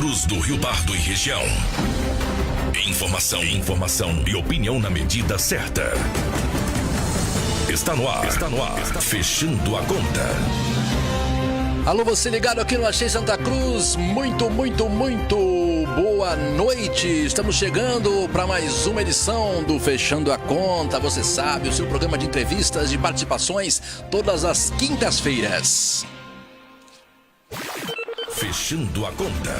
Cruz do Rio Pardo e região. Informação e opinião na medida certa. Está no ar. Fechando a conta. Alô, você ligado aqui no Achei Santa Cruz, muito boa noite. Estamos chegando para mais uma edição do Fechando a Conta. Você sabe, o seu programa de entrevistas e participações todas as quintas-feiras. Fechando a Conta.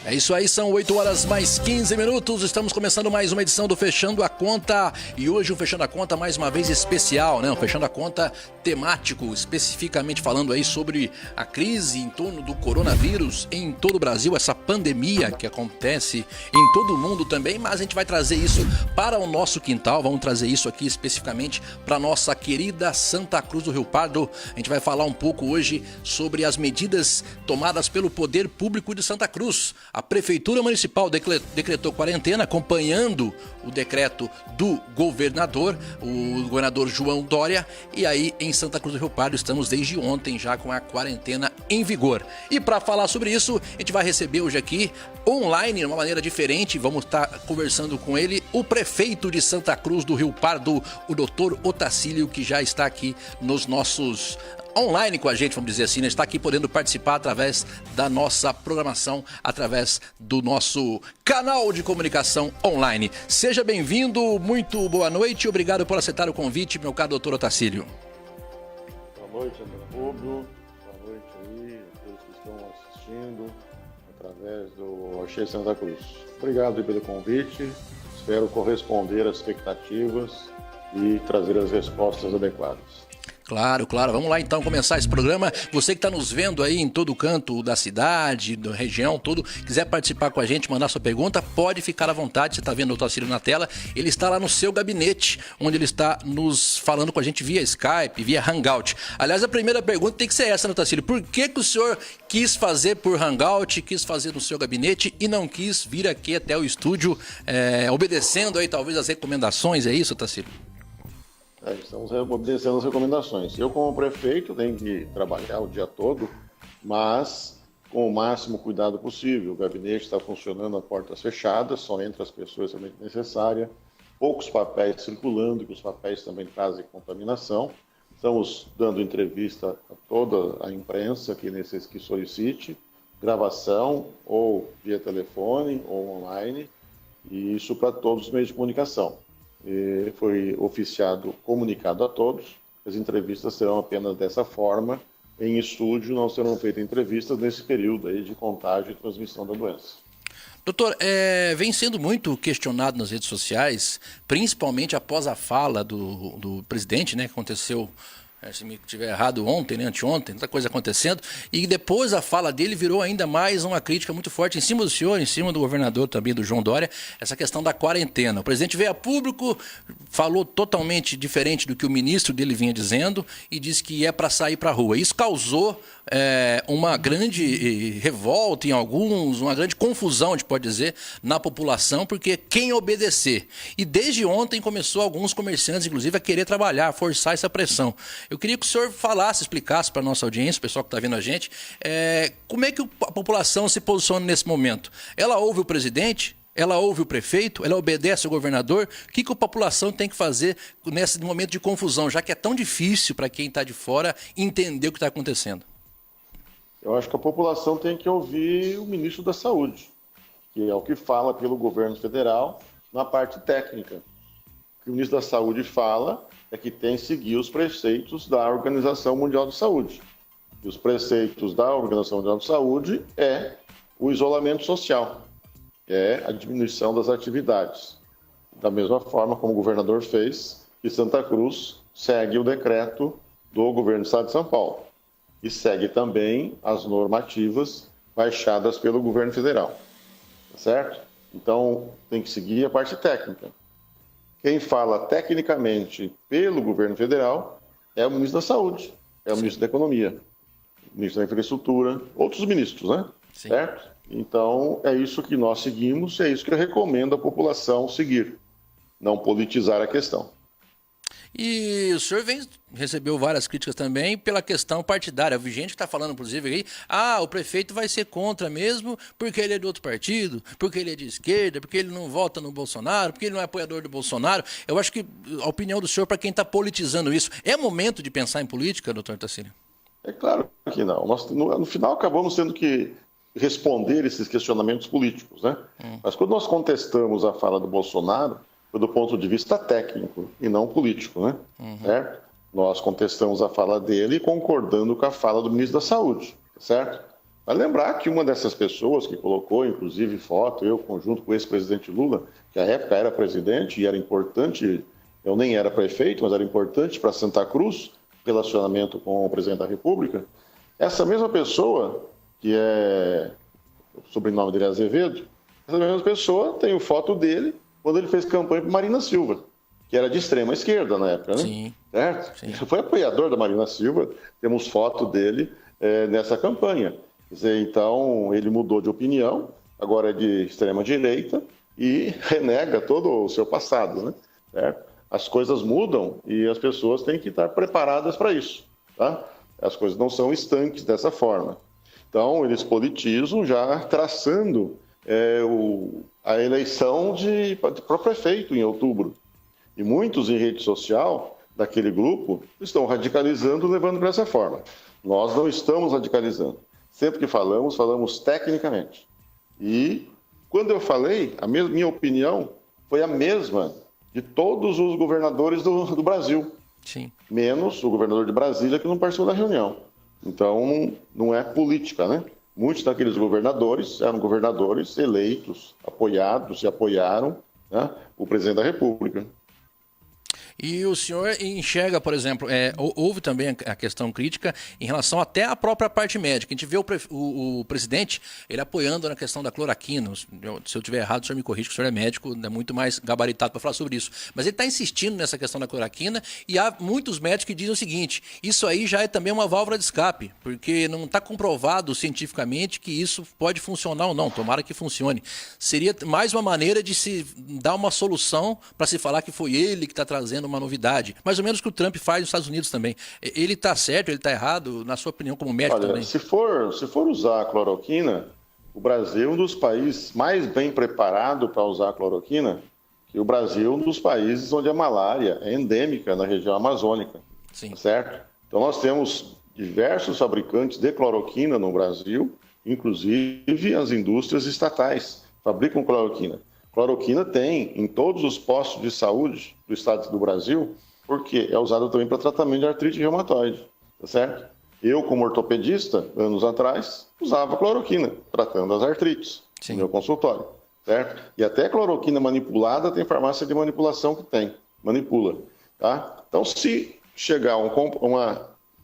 É isso aí, são 8 horas mais 15 minutos, estamos começando mais uma edição do Fechando a Conta e hoje o Fechando a Conta mais uma vez especial, né? O Fechando a Conta temático, especificamente falando aí sobre a crise em torno do coronavírus em todo o Brasil, essa pandemia que acontece em todo o mundo também, mas a gente vai trazer isso para o nosso quintal, vamos trazer isso aqui especificamente para a nossa querida Santa Cruz do Rio Pardo. A gente vai falar um pouco hoje sobre as medidas tomadas pelo Poder Público de Santa Cruz. A Prefeitura Municipal decretou quarentena, acompanhando o decreto do governador, o governador João Dória. E aí, em Santa Cruz do Rio Pardo, estamos desde ontem já com a quarentena em vigor. E para falar sobre isso, a gente vai receber hoje aqui, online, de uma maneira diferente, vamos estar conversando com ele, o prefeito de Santa Cruz do Rio Pardo, o doutor Otacílio, que já está aqui nos nossos... online com a gente, vamos dizer assim, né? Está aqui podendo participar através da nossa programação, através do nosso canal de comunicação online. Seja bem-vindo, muito boa noite, obrigado por aceitar o convite, meu caro doutor Otacílio. Boa noite, André Rubio, boa noite aí a todos que estão assistindo através do Achei Santa Cruz. Obrigado pelo convite, espero corresponder às expectativas e trazer as respostas adequadas. Claro, vamos lá então começar esse programa. Você que está nos vendo aí em todo canto da cidade, da região, tudo, quiser participar com a gente, mandar sua pergunta, pode ficar à vontade. Você está vendo o Otacílio na tela, ele está lá no seu gabinete, onde ele está nos falando com a gente via Skype, via Hangout. Aliás, a primeira pergunta tem que ser essa, né, Otacílio? Por que o senhor quis fazer por Hangout, quis fazer no seu gabinete e não quis vir aqui até o estúdio, obedecendo aí talvez as recomendações, é isso, Otacílio? Estamos obedecendo as recomendações. Eu, como prefeito, tenho que trabalhar o dia todo, mas com o máximo cuidado possível. O gabinete está funcionando a portas fechadas, só entra as pessoas realmente necessárias, poucos papéis circulando, que os papéis também trazem contaminação. Estamos dando entrevista a toda a imprensa que solicite, gravação ou via telefone ou online, e isso para todos os meios de comunicação. E foi comunicado a todos. As entrevistas serão apenas dessa forma. Em estúdio não serão feitas entrevistas nesse período aí de contágio e transmissão da doença. Doutor, vem sendo muito questionado nas redes sociais, principalmente após a fala do presidente, né, que aconteceu, se me estiver errado, ontem, né, anteontem, muita coisa acontecendo, e depois a fala dele virou ainda mais uma crítica muito forte em cima do senhor, em cima do governador também, do João Dória, essa questão da quarentena. O presidente veio a público, falou totalmente diferente do que o ministro dele vinha dizendo e disse que é para sair para a rua. Isso causou uma grande revolta em alguns, uma grande confusão, a gente pode dizer, na população, porque quem obedecer? E desde ontem começou alguns comerciantes, inclusive, a querer trabalhar, a forçar essa pressão. Eu queria que o senhor falasse, explicasse para a nossa audiência, o pessoal que está vendo a gente, como é que a população se posiciona nesse momento? Ela ouve o presidente? Ela ouve o prefeito? Ela obedece ao governador? O que a população tem que fazer nesse momento de confusão, já que é tão difícil para quem está de fora entender o que está acontecendo? Eu acho que a população tem que ouvir o ministro da Saúde, que é o que fala pelo governo federal na parte técnica. O que o ministro da Saúde fala é que tem que seguir os preceitos da Organização Mundial de Saúde. E os preceitos da Organização Mundial de Saúde é o isolamento social, é a diminuição das atividades. Da mesma forma como o governador fez, e Santa Cruz segue o decreto do governo do estado de São Paulo. E segue também as normativas baixadas pelo governo federal. Tá certo? Então, tem que seguir a parte técnica. Quem fala tecnicamente pelo governo federal é o ministro da Saúde, é o ministro da Economia, o ministro da Infraestrutura, outros ministros, né? Sim. Certo? Então, é isso que nós seguimos, é isso que eu recomendo à população seguir, não politizar a questão. E o senhor recebeu várias críticas também pela questão partidária. Eu vi gente que está falando, inclusive, aí, o prefeito vai ser contra mesmo porque ele é de outro partido, porque ele é de esquerda, porque ele não vota no Bolsonaro, porque ele não é apoiador do Bolsonaro. Eu acho que a opinião do senhor, para quem está politizando isso, é momento de pensar em política, doutor Tarsílio? É claro que não. Nós, no final, acabamos tendo que responder esses questionamentos políticos, né? Mas quando nós contestamos a fala do Bolsonaro, foi do ponto de vista técnico e não político, né? Certo? Nós contestamos a fala dele concordando com a fala do ministro da Saúde, certo? Mas lembrar que uma dessas pessoas que colocou, inclusive, foto, eu, conjunto com o ex-presidente Lula, que à época era presidente e era importante, eu nem era prefeito, mas era importante para Santa Cruz, relacionamento com o presidente da República, essa mesma pessoa, que é, o sobrenome dele é Azevedo, essa mesma pessoa tem a foto dele quando ele fez campanha para Marina Silva, que era de extrema esquerda na época, né? Sim. Certo? Sim. Foi apoiador da Marina Silva, temos foto dele nessa campanha. Quer dizer, então, ele mudou de opinião, agora é de extrema direita e renega todo o seu passado, né? Certo? As coisas mudam e as pessoas têm que estar preparadas para isso, tá? As coisas não são estanques dessa forma. Então, eles politizam já traçando a eleição para prefeito em outubro. E muitos em rede social daquele grupo estão radicalizando, levando para essa forma. Nós não estamos radicalizando. Sempre que falamos, falamos tecnicamente. E quando eu falei, minha opinião foi a mesma de todos os governadores do Brasil. Sim. Menos o governador de Brasília, que não participou da reunião. Então, não é política, né? Muitos daqueles governadores eram governadores eleitos, apoiados e apoiaram, né, o presidente da República. E o senhor enxerga, por exemplo, houve também a questão crítica em relação até à própria parte médica. A gente vê o presidente, ele apoiando na questão da cloroquina. Se eu estiver errado, o senhor me corrige, que o senhor é médico, é muito mais gabaritado para falar sobre isso. Mas ele está insistindo nessa questão da cloroquina e há muitos médicos que dizem o seguinte, isso aí já é também uma válvula de escape, porque não está comprovado cientificamente que isso pode funcionar ou não, tomara que funcione. Seria mais uma maneira de se dar uma solução para se falar que foi ele que está trazendo uma novidade. Mais ou menos o que o Trump faz nos Estados Unidos também. Ele está certo, ele está errado, na sua opinião, como médico? Olha, também? Se for usar a cloroquina, o Brasil é um dos países mais bem preparados para usar a cloroquina, que o Brasil é um dos países onde a malária é endêmica na região amazônica. Sim. Certo? Então nós temos diversos fabricantes de cloroquina no Brasil, inclusive as indústrias estatais fabricam cloroquina. Cloroquina tem em todos os postos de saúde do estado do Brasil, porque é usado também para tratamento de artrite reumatoide, tá certo? Eu, como ortopedista, anos atrás, usava cloroquina, tratando as artrites, no meu consultório, certo? E até cloroquina manipulada, tem farmácia de manipulação que manipula, tá? Então, se chegar a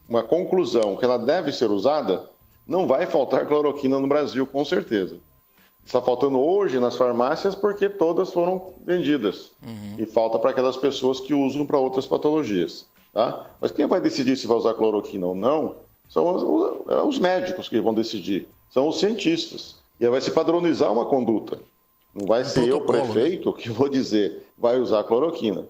uma conclusão que ela deve ser usada, não vai faltar cloroquina no Brasil, com certeza. Está faltando hoje nas farmácias porque todas foram vendidas. E falta para aquelas pessoas que usam para outras patologias. Tá? Mas quem vai decidir se vai usar cloroquina ou não são os médicos que vão decidir. São os cientistas. E aí vai se padronizar uma conduta. Não vai ser eu, prefeito, que vou dizer vai usar cloroquina.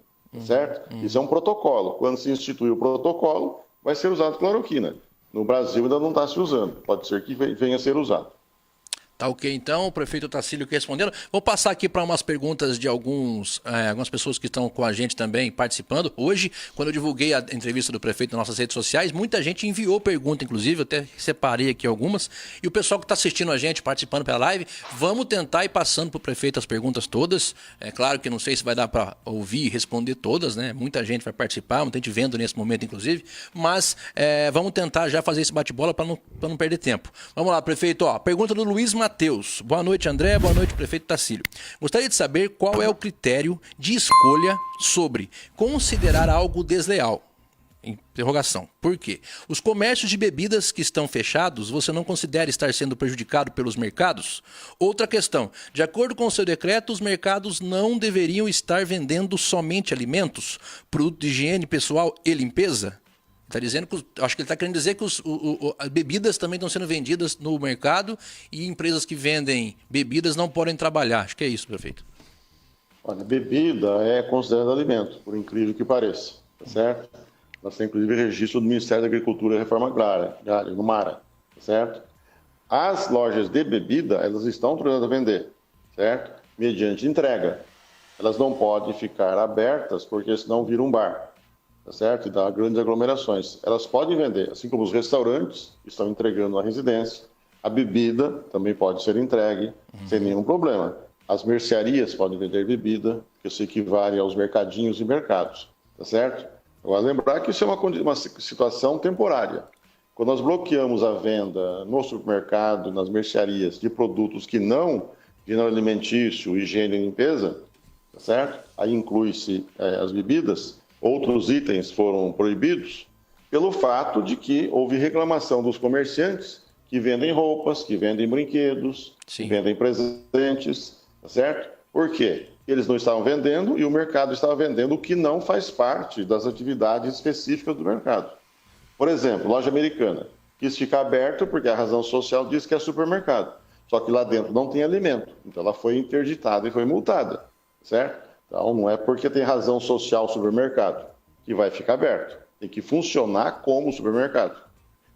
Certo? Isso é um protocolo. Quando se institui o protocolo, vai ser usado cloroquina. No Brasil ainda não está se usando. Pode ser que venha a ser usado. Tá ok, então, o prefeito Tarsílio respondendo. Vou passar aqui para umas perguntas de algumas pessoas que estão com a gente também participando. Hoje, quando eu divulguei a entrevista do prefeito nas nossas redes sociais, muita gente enviou pergunta, inclusive, eu até separei aqui algumas. E o pessoal que está assistindo a gente, participando pela live, vamos tentar ir passando para o prefeito as perguntas todas. É claro que não sei se vai dar para ouvir e responder todas, né? Muita gente vai participar, muita gente vendo nesse momento, inclusive. Mas vamos tentar já fazer esse bate-bola para não perder tempo. Vamos lá, prefeito. Pergunta do Luiz Matheus. Boa noite, André. Boa noite, prefeito Tarsílio. Gostaria de saber qual é o critério de escolha sobre considerar algo desleal. Interrogação. Por quê? Os comércios de bebidas que estão fechados, você não considera estar sendo prejudicado pelos mercados? Outra questão. De acordo com o seu decreto, os mercados não deveriam estar vendendo somente alimentos, produto de higiene pessoal e limpeza? Está dizendo que, acho que ele está querendo dizer que as bebidas também estão sendo vendidas no mercado e empresas que vendem bebidas não podem trabalhar. Acho que é isso, prefeito. Olha, bebida é considerada alimento, por incrível que pareça, tá certo? Nós temos, inclusive, registro do Ministério da Agricultura e Reforma Agrária, no MARA, tá certo? As lojas de bebida, elas estão autorizadas a vender, certo? Mediante entrega. Elas não podem ficar abertas, porque senão vira um bar, tá certo? E dá grandes aglomerações. Elas podem vender, assim como os restaurantes estão entregando à residência. A bebida também pode ser entregue, sem nenhum problema. As mercearias podem vender bebida, que isso equivale aos mercadinhos e mercados, tá certo? Agora, lembrar que isso é uma situação temporária. Quando nós bloqueamos a venda no supermercado, nas mercearias, de produtos que não gênero alimentício, higiene e limpeza, tá certo? Aí inclui-se as bebidas, outros itens foram proibidos, pelo fato de que houve reclamação dos comerciantes que vendem roupas, que vendem brinquedos, que vendem presentes, tá certo? Por quê? Eles não estavam vendendo e o mercado estava vendendo o que não faz parte das atividades específicas do mercado. Por exemplo, loja americana quis ficar aberto porque a razão social diz que é supermercado. Só que lá dentro não tem alimento. Então ela foi interditada e foi multada, certo? Então não é porque tem razão social o supermercado que vai ficar aberto. Tem que funcionar como supermercado.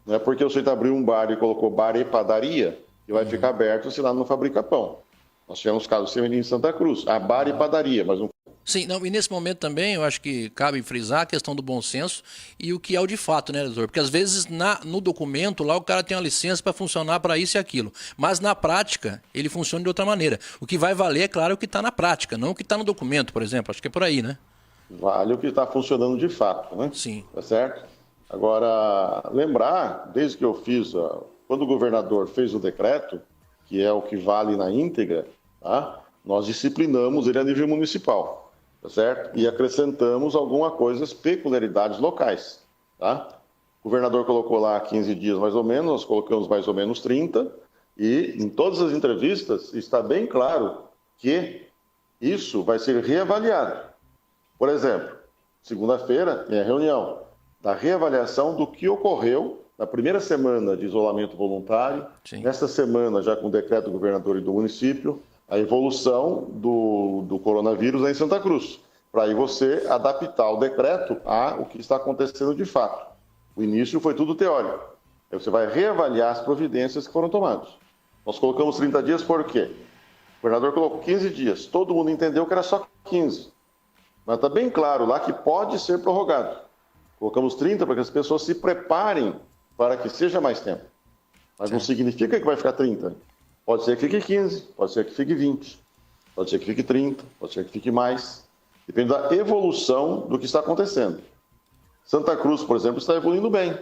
Não é porque o sujeito abriu um bar e colocou bar e padaria que vai ficar aberto se lá não fabrica pão. Nós tivemos casos semelhantes em Santa Cruz. Há bar e padaria, mas não... Sim, não, e nesse momento também eu acho que cabe frisar a questão do bom senso e o que é o de fato, né, doutor? Porque às vezes no documento lá o cara tem uma licença para funcionar para isso e aquilo, mas na prática ele funciona de outra maneira. O que vai valer, é claro, o que está na prática, não o que está no documento, por exemplo. Acho que é por aí, né? Vale o que está funcionando de fato, né? Sim. Tá certo? Agora, lembrar, desde que eu fiz, quando o governador fez o decreto, que é o que vale na íntegra, tá? Nós disciplinamos ele a nível municipal. Tá certo? E acrescentamos algumas coisas, peculiaridades locais, tá? O governador colocou lá 15 dias mais ou menos, nós colocamos mais ou menos 30, e em todas as entrevistas está bem claro que isso vai ser reavaliado. Por exemplo, segunda-feira tem a reunião da reavaliação do que ocorreu na primeira semana de isolamento voluntário, nesta semana já com o decreto do governador e do município, a evolução do coronavírus aí em Santa Cruz, para aí você adaptar o decreto ao que está acontecendo de fato. O início foi tudo teórico. Aí você vai reavaliar as providências que foram tomadas. Nós colocamos 30 dias por quê? O governador colocou 15 dias. Todo mundo entendeu que era só 15. Mas está bem claro lá que pode ser prorrogado. Colocamos 30 para que as pessoas se preparem para que seja mais tempo. Mas não significa que vai ficar 30. Pode ser que fique 15, pode ser que fique 20, pode ser que fique 30, pode ser que fique mais. Depende da evolução do que está acontecendo. Santa Cruz, por exemplo, está evoluindo bem.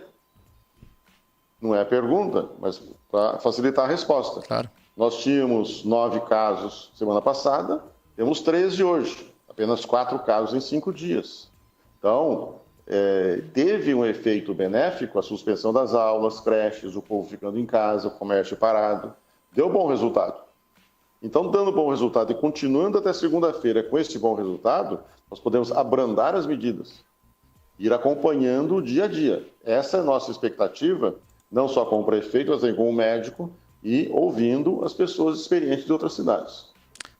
Não é a pergunta, mas para facilitar a resposta. Claro. Nós tínhamos 9 casos semana passada, temos 13 hoje. Apenas 4 casos em 5 dias. Então, teve um efeito benéfico a suspensão das aulas, creches, o povo ficando em casa, o comércio parado. Deu bom resultado. Então, dando bom resultado e continuando até segunda-feira com esse bom resultado, nós podemos abrandar as medidas, ir acompanhando o dia a dia. Essa é a nossa expectativa, não só com o prefeito, mas também com o médico e ouvindo as pessoas experientes de outras cidades.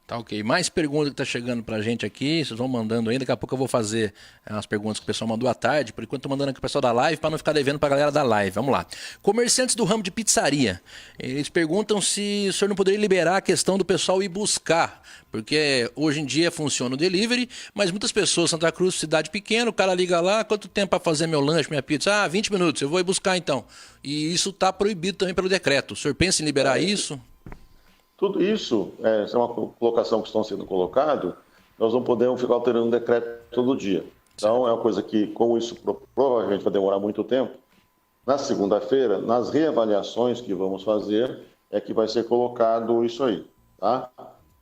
Tá ok. Mais perguntas que tá chegando pra gente aqui, vocês vão mandando aí, daqui a pouco eu vou fazer as perguntas que o pessoal mandou à tarde, por enquanto tô mandando aqui o pessoal da live para não ficar devendo pra galera da live. Vamos lá. Comerciantes do ramo de pizzaria, eles perguntam se o senhor não poderia liberar a questão do pessoal ir buscar, porque hoje em dia funciona o delivery, mas muitas pessoas, Santa Cruz, cidade pequena, o cara liga lá, quanto tempo para fazer meu lanche, minha pizza? 20 minutos, eu vou ir buscar então. E isso tá proibido também pelo decreto. O senhor pensa em liberar isso? Tudo isso, essa é uma colocação que estão sendo colocado, nós não podemos ficar alterando o decreto todo dia. Então, é uma coisa que, como isso provavelmente vai demorar muito tempo, na segunda-feira, nas reavaliações que vamos fazer, é que vai ser colocado isso aí, tá?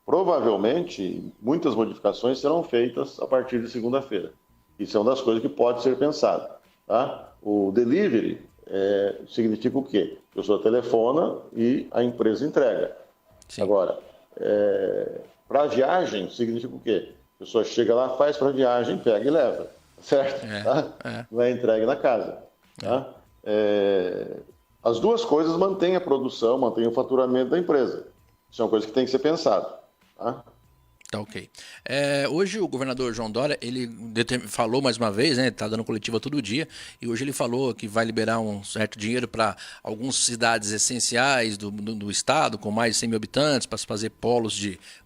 Provavelmente, muitas modificações serão feitas a partir de segunda-feira. Isso é uma das coisas que pode ser pensado, tá? O delivery significa o quê? A pessoa telefona e a empresa entrega. Sim. Agora, para viagem, significa o quê? A pessoa chega lá, faz para viagem, pega e leva, certo? Não é entregue na casa. Tá? As duas coisas mantêm a produção, mantêm o faturamento da empresa. Isso é uma coisa que tem que ser pensado. Tá? Tá ok. Hoje o governador João Dória, ele falou mais uma vez, né? Tá dando coletiva todo dia, e hoje ele falou que vai liberar um certo dinheiro para algumas cidades essenciais do estado, com mais de 100 mil habitantes, para se fazer polos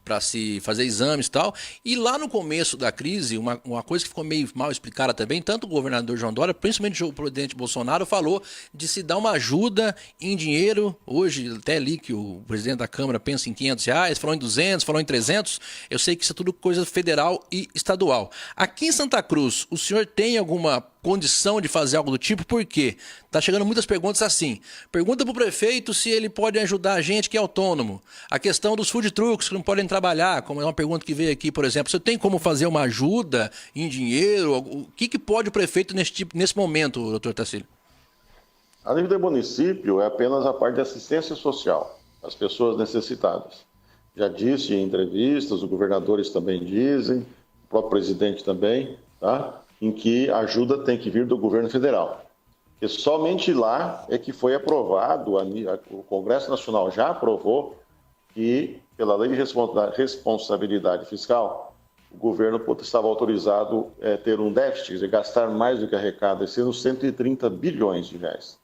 para se fazer exames e tal. E lá no começo da crise, uma coisa que ficou meio mal explicada também, tanto o governador João Dória, principalmente o presidente Bolsonaro, falou de se dar uma ajuda em dinheiro. Hoje até li que o presidente da Câmara pensa em R$500, falou em 200, falou em 300. Eu sei que isso é tudo coisa federal e estadual. Aqui em Santa Cruz, o senhor tem alguma condição de fazer algo do tipo? Por quê? Tá chegando muitas perguntas assim. Pergunta pro prefeito se ele pode ajudar a gente que é autônomo. A questão dos food trucks que não podem trabalhar, como é uma pergunta que veio aqui, por exemplo. Você tem como fazer uma ajuda em dinheiro? O que pode o prefeito nesse momento, doutor Tacílio? A nível do município, é apenas a parte de assistência social às pessoas necessitadas. Já disse em entrevistas, os governadores também dizem, o próprio presidente também, tá? Em que a ajuda tem que vir do governo federal. E somente lá é que foi aprovado, o Congresso Nacional já aprovou que, pela lei de responsabilidade fiscal, o governo estava autorizado a ter um déficit, quer dizer, gastar mais do que arrecada, sendo 130 bilhões de reais.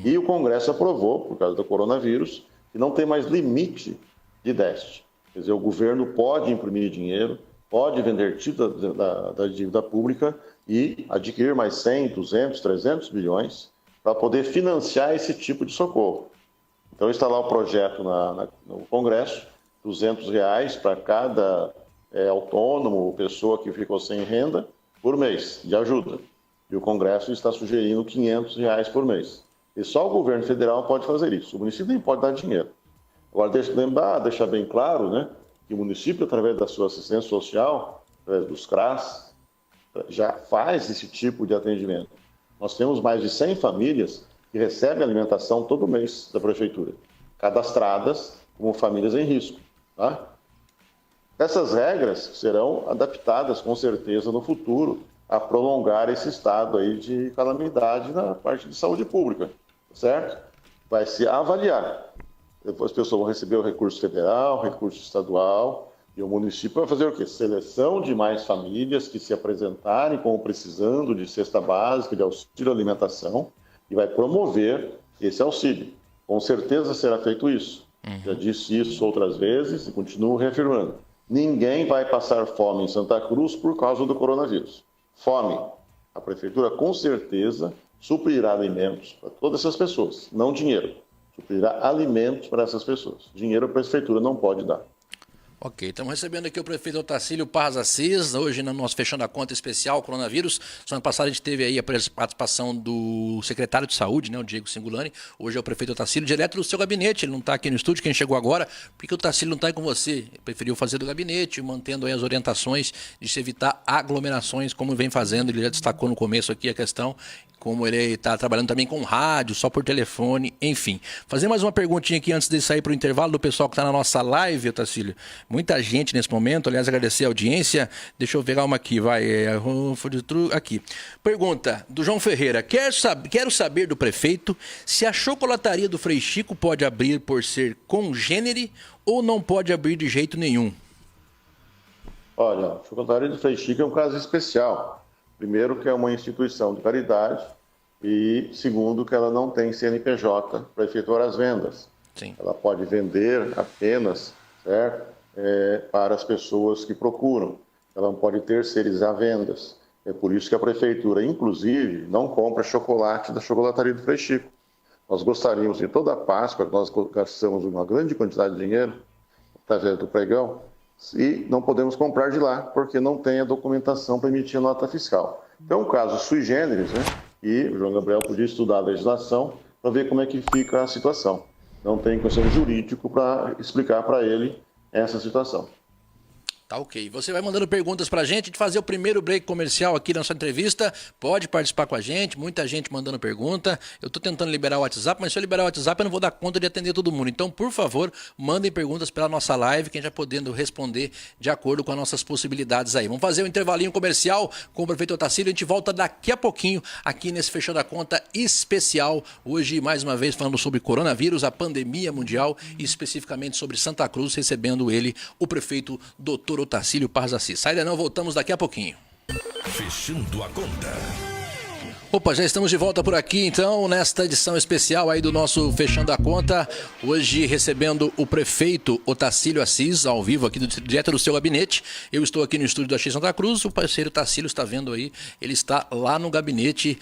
E o Congresso aprovou, por causa do coronavírus, que não tem mais limite de déficit. Quer dizer, o governo pode imprimir dinheiro, pode vender título da dívida pública e adquirir mais 100, 200, 300 bilhões para poder financiar esse tipo de socorro. Então está lá o projeto no Congresso, R$200 para cada autônomo ou pessoa que ficou sem renda por mês de ajuda. E o Congresso está sugerindo R$500 por mês. E só o governo federal pode fazer isso. O município nem pode dar dinheiro. Agora, deixar bem claro, né, que o município, através da sua assistência social, através dos CRAS, já faz esse tipo de atendimento. Nós temos mais de 100 famílias que recebem alimentação todo mês da prefeitura, cadastradas como famílias em risco. Tá? Essas regras serão adaptadas, com certeza, no futuro, a prolongar esse estado aí de calamidade na parte de saúde pública, certo? Vai se avaliar. Depois as pessoas vão receber o recurso federal, recurso estadual, e o município vai fazer o quê? Seleção de mais famílias que se apresentarem como precisando de cesta básica, de auxílio alimentação, e vai promover esse auxílio. Com certeza será feito isso. Já disse isso outras vezes e continuo reafirmando. Ninguém vai passar fome em Santa Cruz por causa do coronavírus. Fome. A prefeitura com certeza suprirá alimentos para todas essas pessoas, não dinheiro. Suprirá alimentos para essas pessoas. Dinheiro a prefeitura não pode dar. Ok, estamos recebendo aqui o prefeito Otacílio Parras Assis, hoje no nosso Fechando a Conta especial coronavírus. Semana passada a gente teve aí a participação do secretário de saúde, né, o Diego Singolani. Hoje é o prefeito Otacílio, direto do seu gabinete. Ele não está aqui no estúdio, quem chegou agora, porque o Otacílio não está aí com você. Ele preferiu fazer do gabinete, mantendo aí as orientações de se evitar aglomerações, como vem fazendo. Ele já destacou no começo aqui a questão, como ele está trabalhando também com rádio, só por telefone, enfim. Fazer mais uma perguntinha aqui antes de sair para o intervalo do pessoal que está na nossa live, Otacílio. Muita gente nesse momento, aliás, agradecer a audiência. Deixa eu pegar uma aqui, vai. Aqui. Pergunta do João Ferreira. Quero saber do prefeito se a chocolataria do Frei Chico pode abrir por ser congênere ou não pode abrir de jeito nenhum. Olha, a chocolataria do Frei Chico é um caso especial. Primeiro, que é uma instituição de caridade e, segundo, que ela não tem CNPJ para efetuar as vendas. Sim. Ela pode vender apenas, certo? Para as pessoas que procuram. Ela não pode terceirizar vendas. É por isso que a prefeitura, inclusive, não compra chocolate da chocolataria do Frei Chico. Nós gostaríamos, em toda a Páscoa, que nós gastamos uma grande quantidade de dinheiro, através do pregão, e não podemos comprar de lá, porque não tem a documentação para emitir a nota fiscal. Então, é um caso sui generis, né? E o João Gabriel podia estudar a legislação para ver como é que fica a situação. Não tem conhecimento jurídico para explicar para ele essa situação. Tá ok. Você vai mandando perguntas pra gente, de fazer o primeiro break comercial aqui na nossa entrevista. Pode participar com a gente, muita gente mandando pergunta. Eu tô tentando liberar o WhatsApp, mas se eu liberar o WhatsApp eu não vou dar conta de atender todo mundo. Então, por favor, mandem perguntas pela nossa live, que a gente vai podendo responder de acordo com as nossas possibilidades aí. Vamos fazer um intervalinho comercial com o prefeito Otacílio. A gente volta daqui a pouquinho aqui nesse Fechando a Conta especial. Hoje, mais uma vez, falando sobre coronavírus, a pandemia mundial e especificamente sobre Santa Cruz, recebendo ele, o prefeito Dr. doutor Otacílio Parras Assis. Sai daí não, voltamos daqui a pouquinho. Fechando a conta. Opa, já estamos de volta por aqui, então, nesta edição especial aí do nosso Fechando a Conta. Hoje recebendo o prefeito Otacílio Assis, ao vivo aqui direto do seu gabinete. Eu estou aqui no estúdio da X Santa Cruz, o parceiro Otacílio está vendo aí, ele está lá no gabinete,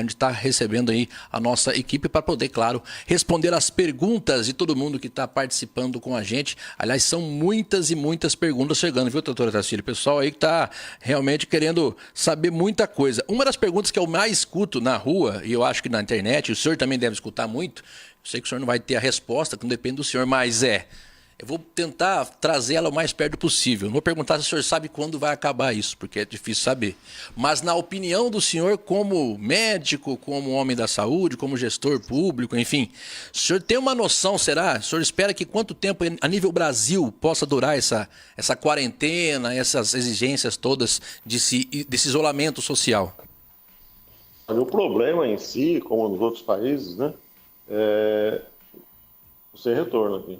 onde está recebendo aí a nossa equipe para poder, claro, responder as perguntas de todo mundo que está participando com a gente. Aliás, são muitas e muitas perguntas chegando, viu, doutor Otacílio? O pessoal aí que está realmente querendo saber muita coisa. Uma das perguntas que eu mais escuto na rua, e eu acho que na internet, o senhor também deve escutar muito, eu sei que o senhor não vai ter a resposta, que não depende do senhor, mas eu vou tentar trazer ela o mais perto possível. Não vou perguntar se o senhor sabe quando vai acabar isso, porque é difícil saber. Mas na opinião do senhor, como médico, como homem da saúde, como gestor público, enfim, o senhor tem uma noção, será? O senhor espera que quanto tempo a nível Brasil possa durar essa quarentena, essas exigências todas desse isolamento social? O problema em si, como nos outros países, né, sem retorno aqui.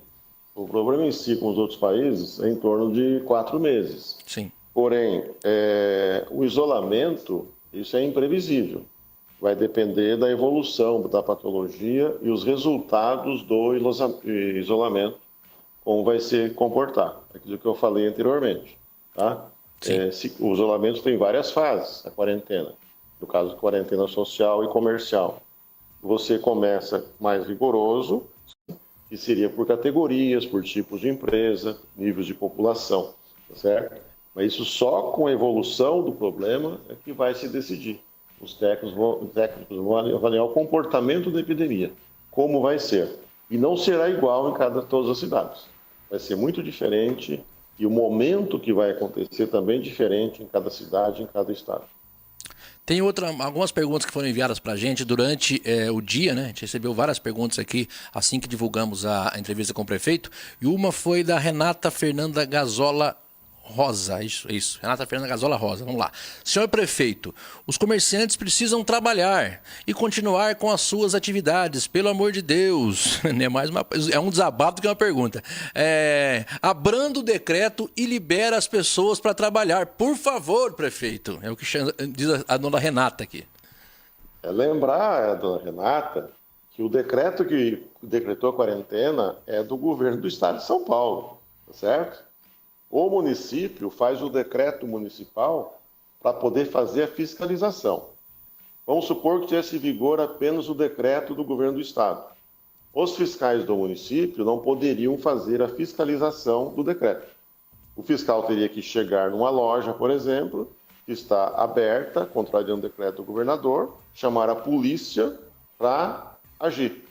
O problema em si, com os outros países, é em torno de 4 meses. Sim. Porém, o isolamento, isso é imprevisível. Vai depender da evolução da patologia e os resultados do isolamento, como vai se comportar. Aquilo que eu falei anteriormente. Tá? O isolamento tem várias fases, a quarentena. No caso, quarentena social e comercial. Você começa mais rigoroso, que seria por categorias, por tipos de empresa, níveis de população, tá certo? Mas isso só com a evolução do problema é que vai se decidir. Os técnicos vão avaliar o comportamento da epidemia, como vai ser. E não será igual em todas as cidades. Vai ser muito diferente e o momento que vai acontecer também diferente em cada cidade, em cada estado. Tem algumas perguntas que foram enviadas para a gente durante o dia, né? A gente recebeu várias perguntas aqui assim que divulgamos a entrevista com o prefeito. E uma foi da Renata Fernanda Gazola Rosa. Isso. Renata Fernanda Gazola Rosa. Vamos lá. Senhor prefeito, os comerciantes precisam trabalhar e continuar com as suas atividades, pelo amor de Deus. É um desabafo do que uma pergunta. Abranda o decreto e libera as pessoas para trabalhar. Por favor, prefeito. É o que diz a dona Renata aqui. Lembrar, dona Renata, que o decreto que decretou a quarentena é do governo do estado de São Paulo, tá certo? O município faz o decreto municipal para poder fazer a fiscalização. Vamos supor que tivesse em vigor apenas o decreto do governo do estado. Os fiscais do município não poderiam fazer a fiscalização do decreto. O fiscal teria que chegar numa loja, por exemplo, que está aberta, contrariando o decreto do governador, chamar a polícia para agir.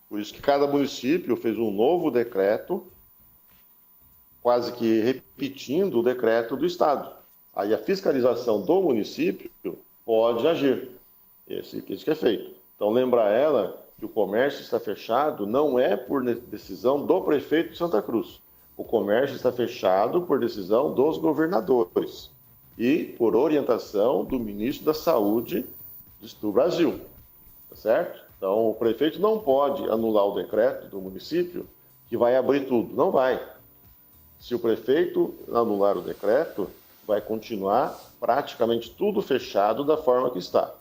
Por isso que cada município fez um novo decreto, quase que repetindo o decreto do estado. Aí a fiscalização do município pode agir. Isso que é feito. Então, lembrar ela que o comércio está fechado não é por decisão do prefeito de Santa Cruz. O comércio está fechado por decisão dos governadores e por orientação do ministro da Saúde do Brasil. Tá certo? Então, o prefeito não pode anular o decreto do município que vai abrir tudo. Não vai. Se o prefeito anular o decreto, vai continuar praticamente tudo fechado da forma que está.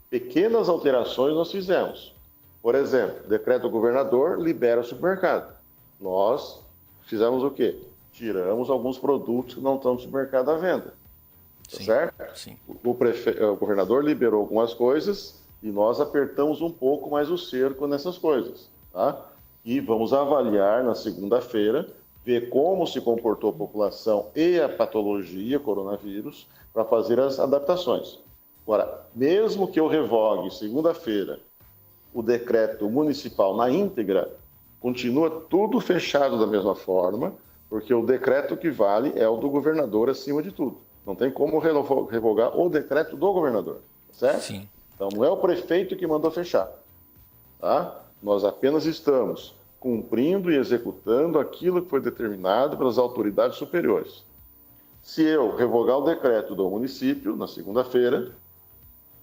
Pequenas alterações nós fizemos. Por exemplo, o decreto do governador libera o supermercado. Nós fizemos o quê? Tiramos alguns produtos que não estão no supermercado à venda. Tá certo? Sim. O governador liberou algumas coisas e nós apertamos um pouco mais o cerco nessas coisas. Tá? E vamos avaliar na segunda-feira, ver como se comportou a população e a patologia coronavírus para fazer as adaptações. Agora, mesmo que eu revogue segunda-feira o decreto municipal na íntegra, continua tudo fechado da mesma forma, porque o decreto que vale é o do governador acima de tudo. Não tem como revogar o decreto do governador, certo? Sim. Então, não é o prefeito que mandou fechar, tá? Nós apenas estamos cumprindo e executando aquilo que foi determinado pelas autoridades superiores. Se eu revogar o decreto do município, na segunda-feira,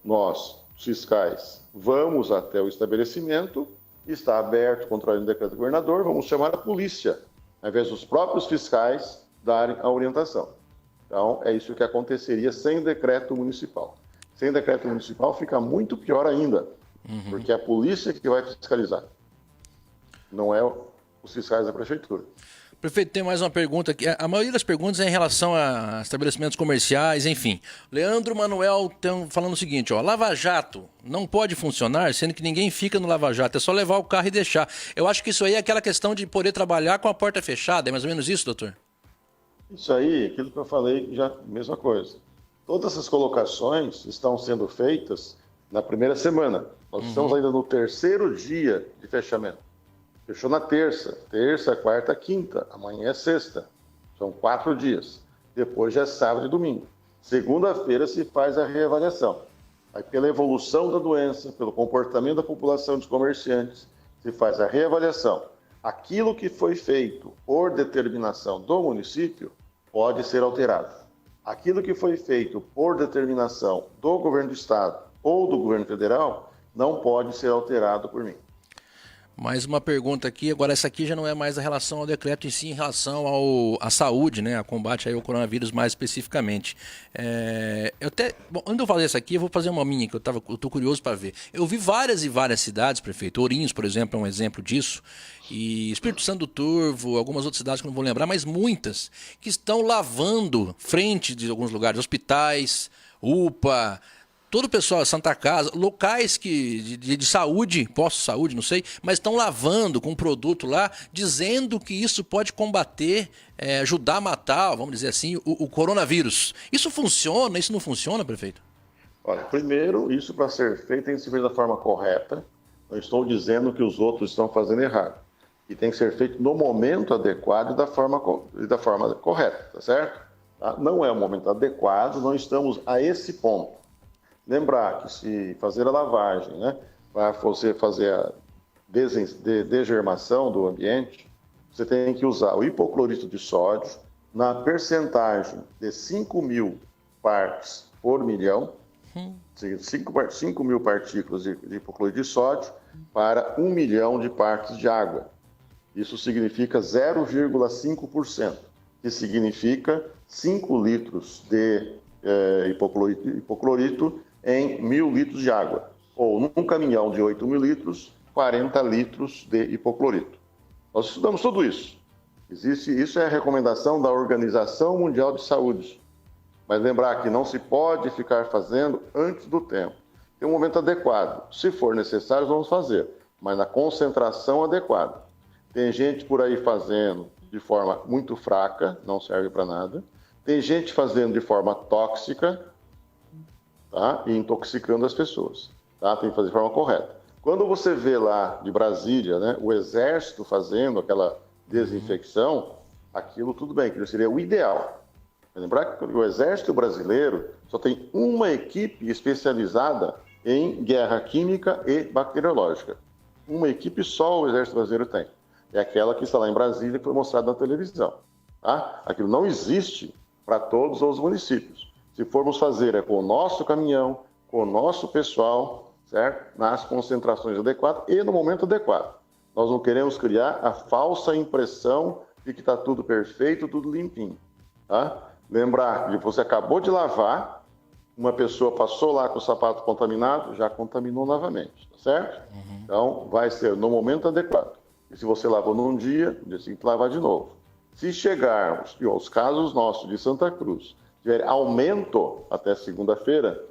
nós, fiscais, vamos até o estabelecimento, está aberto, contrariando o decreto do governador, vamos chamar a polícia. Ao invés dos próprios fiscais darem a orientação. Então, é isso que aconteceria sem decreto municipal. Sem decreto municipal fica muito pior ainda, porque é a polícia que vai fiscalizar, não é os fiscais da prefeitura. Prefeito, tem mais uma pergunta aqui. A maioria das perguntas é em relação a estabelecimentos comerciais, enfim. Leandro Manuel está falando o seguinte, ó, Lava Jato não pode funcionar, sendo que ninguém fica no Lava Jato, é só levar o carro e deixar. Eu acho que isso aí é aquela questão de poder trabalhar com a porta fechada, é mais ou menos isso, doutor? Isso aí, aquilo que eu falei, já mesma coisa. Todas essas colocações estão sendo feitas na primeira semana. Nós estamos ainda no terceiro dia de fechamento. Fechou na terça, quarta, quinta, amanhã é sexta. São 4 dias. Depois já é sábado e domingo. Segunda-feira se faz a reavaliação. Aí, pela evolução da doença, pelo comportamento da população dos comerciantes, se faz a reavaliação. Aquilo que foi feito por determinação do município pode ser alterado. Aquilo que foi feito por determinação do governo do estado ou do governo federal não pode ser alterado por mim. Mais uma pergunta aqui, agora essa aqui já não é mais a relação ao decreto, e sim em relação à saúde, né, a combate aí ao coronavírus mais especificamente. Antes de eu fazer essa aqui, eu vou fazer uma minha, que eu tô curioso para ver. Eu vi várias e várias cidades, prefeito, Ourinhos, por exemplo, é um exemplo disso, e Espírito Santo do Turvo, algumas outras cidades que eu não vou lembrar, mas muitas, que estão lavando frente de alguns lugares, hospitais, UPA, todo o pessoal, Santa Casa, locais de saúde, posto de saúde, não sei, mas estão lavando com um produto lá, dizendo que isso pode combater, ajudar a matar, vamos dizer assim, o coronavírus. Isso funciona? Isso não funciona, prefeito? Olha, primeiro, isso para ser feito tem que ser feito da forma correta. Não estou dizendo que os outros estão fazendo errado. E tem que ser feito no momento adequado e da forma correta, tá certo? Tá? Não é o momento adequado, não estamos a esse ponto. Lembrar que se fazer a lavagem, né, para você fazer a degermação do ambiente, você tem que usar o hipoclorito de sódio na percentagem de 5.000 partes por milhão, 5.000 partículas de hipoclorito de sódio para 1 milhão de partes de água. Isso significa 0,5%, que significa 5 litros de hipoclorito em 1.000 litros de água, ou num caminhão de 8.000 litros, 40 litros de hipoclorito. Nós estudamos tudo isso. Isso é a recomendação da Organização Mundial de Saúde. Mas lembrar que não se pode ficar fazendo antes do tempo. Tem um momento adequado. Se for necessário, vamos fazer, mas na concentração adequada. Tem gente por aí fazendo de forma muito fraca, não serve para nada. Tem gente fazendo de forma tóxica, tá? E intoxicando as pessoas. Tá? Tem que fazer de forma correta. Quando você vê lá de Brasília, né, o Exército fazendo aquela desinfecção, aquilo tudo bem, aquilo seria o ideal. Lembrar que o Exército brasileiro só tem uma equipe especializada em guerra química e bacteriológica. Uma equipe só o Exército brasileiro tem. É aquela que está lá em Brasília, que foi mostrada na televisão. Tá? Aquilo não existe para todos os municípios. Se formos fazer, é com o nosso caminhão, com o nosso pessoal, certo? Nas concentrações adequadas e no momento adequado. Nós não queremos criar a falsa impressão de que está tudo perfeito, tudo limpinho. Tá? Lembrar que você acabou de lavar, uma pessoa passou lá com o sapato contaminado, já contaminou novamente, tá certo? Então, vai ser no momento adequado. E se você lavou num dia, no dia seguinte lavar de novo. Se chegarmos aos casos nossos de Santa Cruz, tiver aumento até segunda-feira,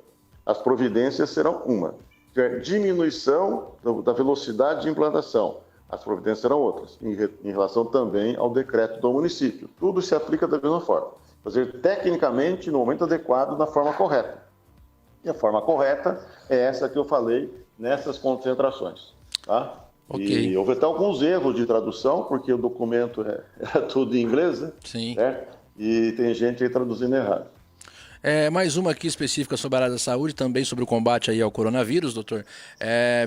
as providências serão uma. Se tiver diminuição da velocidade de implantação, as providências serão outras, em relação também ao decreto do município. Tudo se aplica da mesma forma. Fazer tecnicamente no momento adequado, da forma correta. E a forma correta é essa que eu falei nessas concentrações. Tá? Okay. E houve até alguns erros de tradução, porque o documento era tudo em inglês, né? Sim. Certo? E tem gente aí traduzindo errado. Mais uma aqui específica sobre a área da saúde, também sobre o combate aí ao coronavírus, doutor.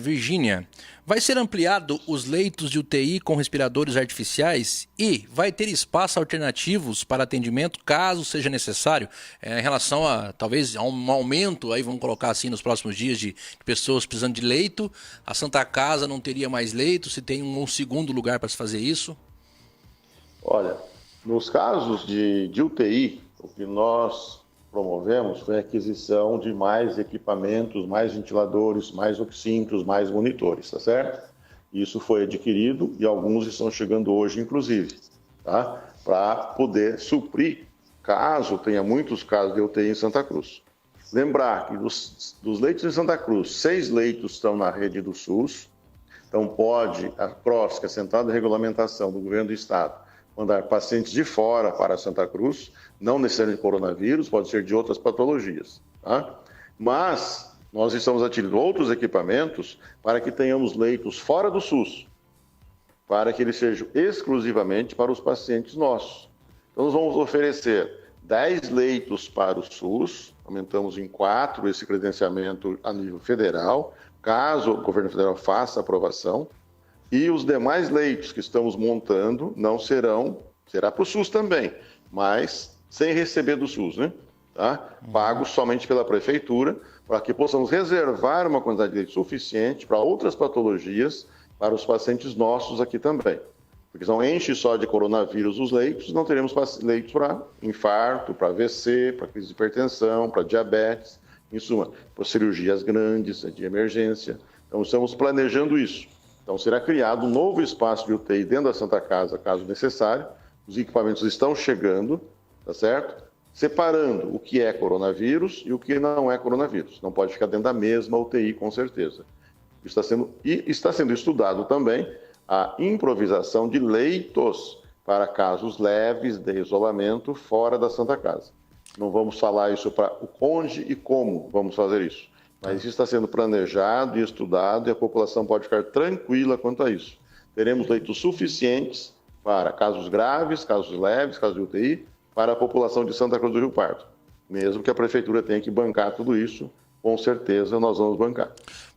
Virgínia, vai ser ampliado os leitos de UTI com respiradores artificiais e vai ter espaços alternativos para atendimento, caso seja necessário, em relação a, talvez, a um aumento, aí vamos colocar assim, nos próximos dias, de pessoas precisando de leito. A Santa Casa não teria mais leito, se tem um segundo lugar para se fazer isso? Olha, Nos casos de UTI, o que nós promovemos foi a aquisição de mais equipamentos, mais ventiladores, mais oxímetros, mais monitores, tá certo? Isso foi adquirido e alguns estão chegando hoje, inclusive, tá? Para poder suprir, caso tenha muitos casos de UTI em Santa Cruz. Lembrar que dos leitos em Santa Cruz, 6 leitos estão na rede do SUS, então pode a CROSS, que é a Central de Regulamentação do Governo do Estado, mandar pacientes de fora para Santa Cruz, não necessariamente de coronavírus, pode ser de outras patologias, tá? Mas nós estamos adquirindo outros equipamentos para que tenhamos leitos fora do SUS, para que eles sejam exclusivamente para os pacientes nossos. Então nós vamos oferecer 10 leitos para o SUS, aumentamos em 4 esse credenciamento a nível federal, caso o governo federal faça a aprovação, e os demais leitos que estamos montando não será para o SUS também, mas sem receber do SUS, né? Tá? Pagos somente pela prefeitura, para que possamos reservar uma quantidade de leitos suficiente para outras patologias, para os pacientes nossos aqui também. Porque se não enche só de coronavírus os leitos, não teremos leitos para infarto, para AVC, para crise de hipertensão, para diabetes, em suma, para cirurgias grandes, de emergência. Então, estamos planejando isso. Então, será criado um novo espaço de UTI dentro da Santa Casa, caso necessário. Os equipamentos estão chegando, tá certo? Separando o que é coronavírus e o que não é coronavírus. Não pode ficar dentro da mesma UTI, com certeza. Está sendo estudado também a improvisação de leitos para casos leves de isolamento fora da Santa Casa. Não vamos falar isso para onde e como vamos fazer isso, mas isso está sendo planejado e estudado e a população pode ficar tranquila quanto a isso. Teremos leitos suficientes para casos graves, casos leves, casos de UTI, para a população de Santa Cruz do Rio Pardo. Mesmo que a prefeitura tenha que bancar tudo isso, com certeza nós vamos bancar.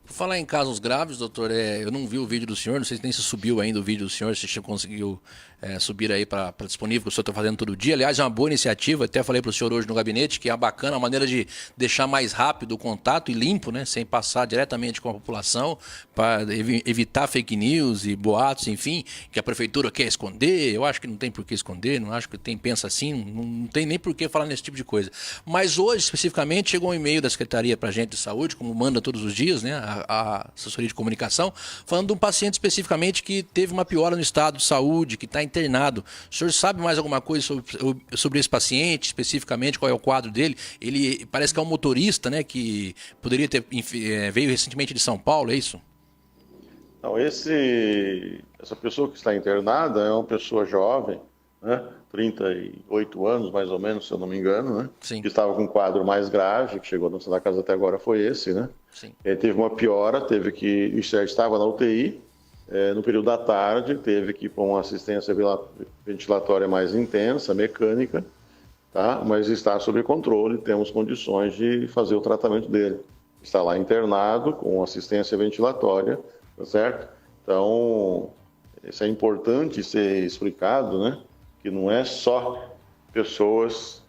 Por falar em casos graves, doutor, eu não vi o vídeo do senhor, não sei se nem se subiu ainda o vídeo do senhor, se você conseguiu subir aí para disponível, que o senhor está fazendo todo dia. Aliás, é uma boa iniciativa, até falei para o senhor hoje no gabinete, que é bacana a maneira de deixar mais rápido o contato e limpo, né, sem passar diretamente com a população, para evitar fake news e boatos, enfim, que a prefeitura quer esconder. Eu acho que não tem por que esconder, não acho que pensa assim, não tem nem por que falar nesse tipo de coisa. Mas hoje, especificamente, chegou um e-mail da Secretaria para a gente de Saúde, como manda todos os dias, né, a assessoria de comunicação, falando de um paciente especificamente que teve uma piora no estado de saúde, que está internado. O senhor sabe mais alguma coisa sobre esse paciente, especificamente, qual é o quadro dele? Ele parece que é um motorista, né, que poderia ter veio recentemente de São Paulo, é isso? Não, essa pessoa que está internada é uma pessoa jovem, né, 38 anos, mais ou menos, se eu não me engano, né? Sim. Que estava com um quadro mais grave, que chegou na Santa Casa até agora foi esse, né? Sim. Ele teve uma piora, estava na UTI, no período da tarde, teve que ir para uma assistência ventilatória mais intensa, mecânica, tá? Mas está sob controle, temos condições de fazer o tratamento dele. Está lá internado com assistência ventilatória, tá certo? Então, isso é importante ser explicado, né? Que não é só pessoas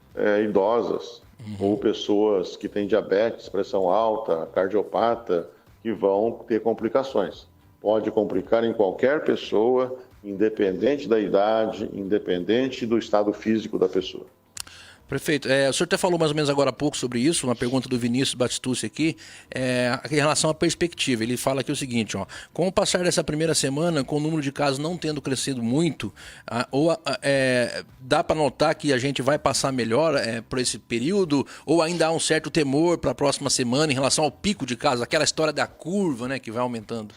idosas ou pessoas que têm diabetes, pressão alta, cardiopata, que vão ter complicações. Pode complicar em qualquer pessoa, independente da idade, independente do estado físico da pessoa. Prefeito, o senhor até falou mais ou menos agora há pouco sobre isso, uma pergunta do Vinícius Batistucci aqui, em relação à perspectiva. Ele fala aqui o seguinte, ó, com o passar dessa primeira semana, com o número de casos não tendo crescido muito, dá para notar que a gente vai passar melhor por esse período, ou ainda há um certo temor para a próxima semana em relação ao pico de casos, aquela história da curva, né, que vai aumentando?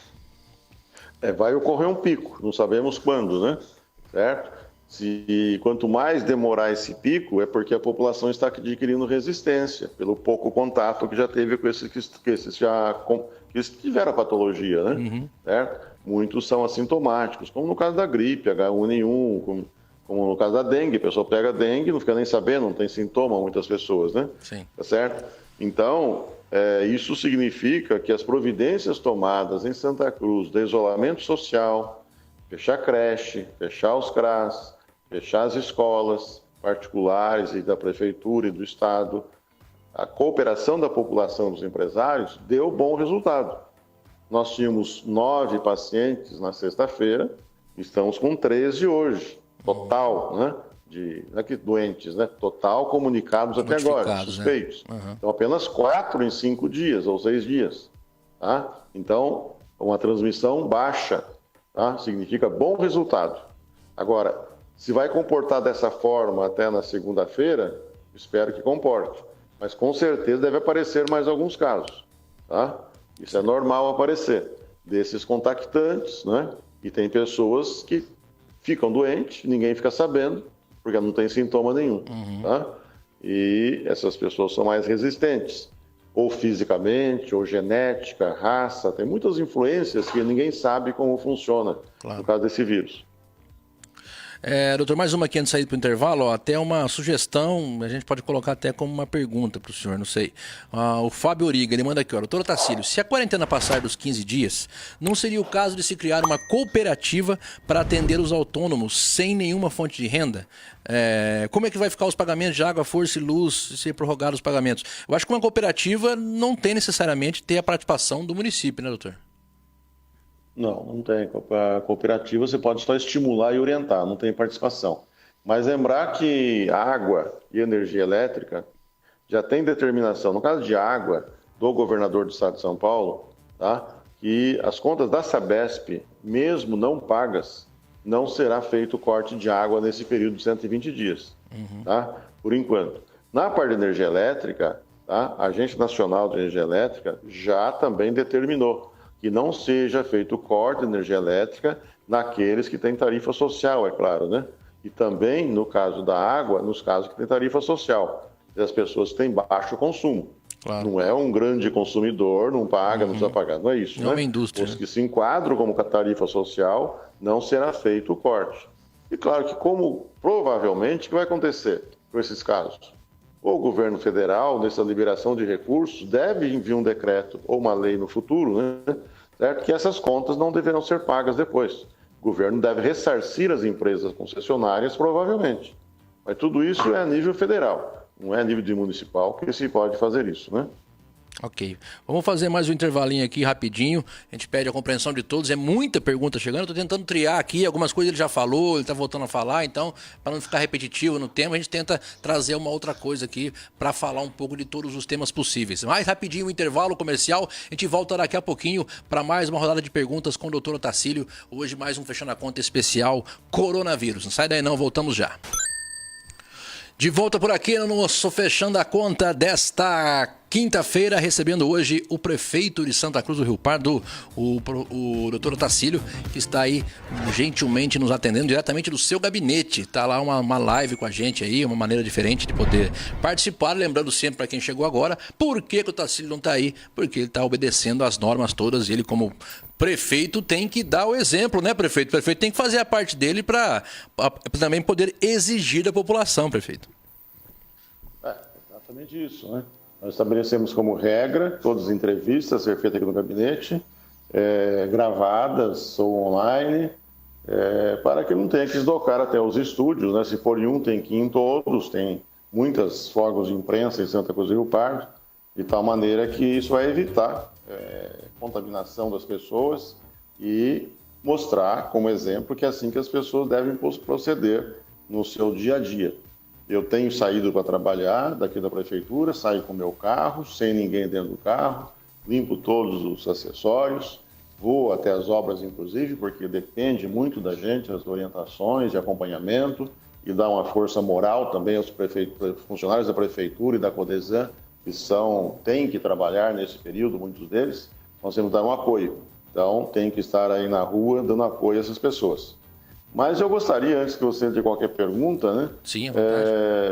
Vai ocorrer um pico, não sabemos quando, né? Certo? Quanto mais demorar esse pico, é porque a população está adquirindo resistência, pelo pouco contato que já teve com esses que tiveram a patologia, né? Uhum. Certo? Muitos são assintomáticos, como no caso da gripe, H1N1, como no caso da dengue. A pessoa pega dengue, não fica nem sabendo, não tem sintoma, muitas pessoas, né? Sim. Tá certo? Então, isso significa que as providências tomadas em Santa Cruz de isolamento social, fechar creche, fechar os CRAS, fechar as escolas particulares e da prefeitura e do estado, a cooperação da população dos empresários deu bom resultado. Nós tínhamos 9 pacientes na sexta-feira, estamos com 13 hoje, total, né, doentes, né? Total comunicados até agora, suspeitos. Né? Uhum. Então, apenas 4 em 5 dias ou 6 dias. Tá? Então, uma transmissão baixa, tá? Significa bom resultado. Agora, se vai comportar dessa forma até na segunda-feira, espero que comporte. Mas com certeza deve aparecer mais alguns casos. Tá? Isso é normal aparecer. Desses contactantes, né? E tem pessoas que ficam doentes, ninguém fica sabendo, porque não tem sintoma nenhum. Uhum. Tá? E essas pessoas são mais resistentes, ou fisicamente, ou genética, raça, tem muitas influências que ninguém sabe como funciona no caso desse vírus. Doutor, mais uma aqui antes de sair para o intervalo, até uma sugestão, a gente pode colocar até como uma pergunta para o senhor, não sei. O Fábio Origa, ele manda aqui, doutor Tacílio, se a quarentena passar dos 15 dias, não seria o caso de se criar uma cooperativa para atender os autônomos sem nenhuma fonte de renda? Como é que vai ficar os pagamentos de água, força e luz se ser prorrogados os pagamentos? Eu acho que uma cooperativa não tem necessariamente ter a participação do município, né, doutor? Não tem. A cooperativa você pode só estimular e orientar, não tem participação. Mas lembrar que água e energia elétrica já tem determinação, no caso de água, do governador do estado de São Paulo, tá? Que as contas da Sabesp, mesmo não pagas, não será feito corte de água nesse período de 120 dias, tá? Por enquanto. Na parte de energia elétrica, tá? A Agência Nacional de Energia Elétrica já também determinou que não seja feito corte de energia elétrica naqueles que têm tarifa social, é claro, né? E também, no caso da água, nos casos que têm tarifa social, as pessoas que têm baixo consumo. Claro. Não é um grande consumidor, não paga, não precisa pagar, não é isso, não, né? É uma indústria. Os que se enquadram como tarifa social, não será feito o corte. E claro que como provavelmente, o que vai acontecer com esses casos? O governo federal, nessa liberação de recursos, deve enviar um decreto ou uma lei no futuro, né? Certo? Que essas contas não deverão ser pagas depois. O governo deve ressarcir as empresas concessionárias, provavelmente. Mas tudo isso é a nível federal, não é a nível de municipal que se pode fazer isso, né? Ok. Vamos fazer mais um intervalinho aqui rapidinho. A gente pede a compreensão de todos. É muita pergunta chegando. Eu estou tentando triar aqui. Algumas coisas ele já falou, ele está voltando a falar. Então, para não ficar repetitivo no tema, a gente tenta trazer uma outra coisa aqui para falar um pouco de todos os temas possíveis. Mais rapidinho, o intervalo comercial. A gente volta daqui a pouquinho para mais uma rodada de perguntas com o doutor Otacílio. Hoje mais um Fechando a Conta especial coronavírus. Não sai daí não, voltamos já. De volta por aqui no nosso Fechando a Conta desta quinta-feira, recebendo hoje o prefeito de Santa Cruz do Rio Pardo, o doutor Otacílio, que está aí gentilmente nos atendendo diretamente do seu gabinete. Está lá uma live com a gente aí, uma maneira diferente de poder participar. Lembrando sempre para quem chegou agora, por que o Otacílio não está aí? Porque ele está obedecendo às normas todas e ele, como prefeito, tem que dar o exemplo, né, prefeito? O prefeito tem que fazer a parte dele para também poder exigir da população, prefeito. Exatamente isso, né? Nós estabelecemos como regra todas as entrevistas ser feitas aqui no gabinete, gravadas ou online, para que não tenha que deslocar até os estúdios, né? Se for em um, tem que ir em todos, tem muitas fogos de imprensa em Santa Cruz do Rio Pardo, de tal maneira que isso vai evitar contaminação das pessoas e mostrar como exemplo que é assim que as pessoas devem proceder no seu dia a dia. Eu tenho saído para trabalhar daqui da prefeitura, saio com o meu carro, sem ninguém dentro do carro, limpo todos os acessórios, vou até as obras, inclusive, porque depende muito da gente, as orientações de acompanhamento, e dá uma força moral também aos funcionários da prefeitura e da Codesan, que têm que trabalhar nesse período, muitos deles, nós temos que dar um apoio. Então, tem que estar aí na rua dando apoio a essas pessoas. Mas eu gostaria, antes que você de qualquer pergunta, né? Sim,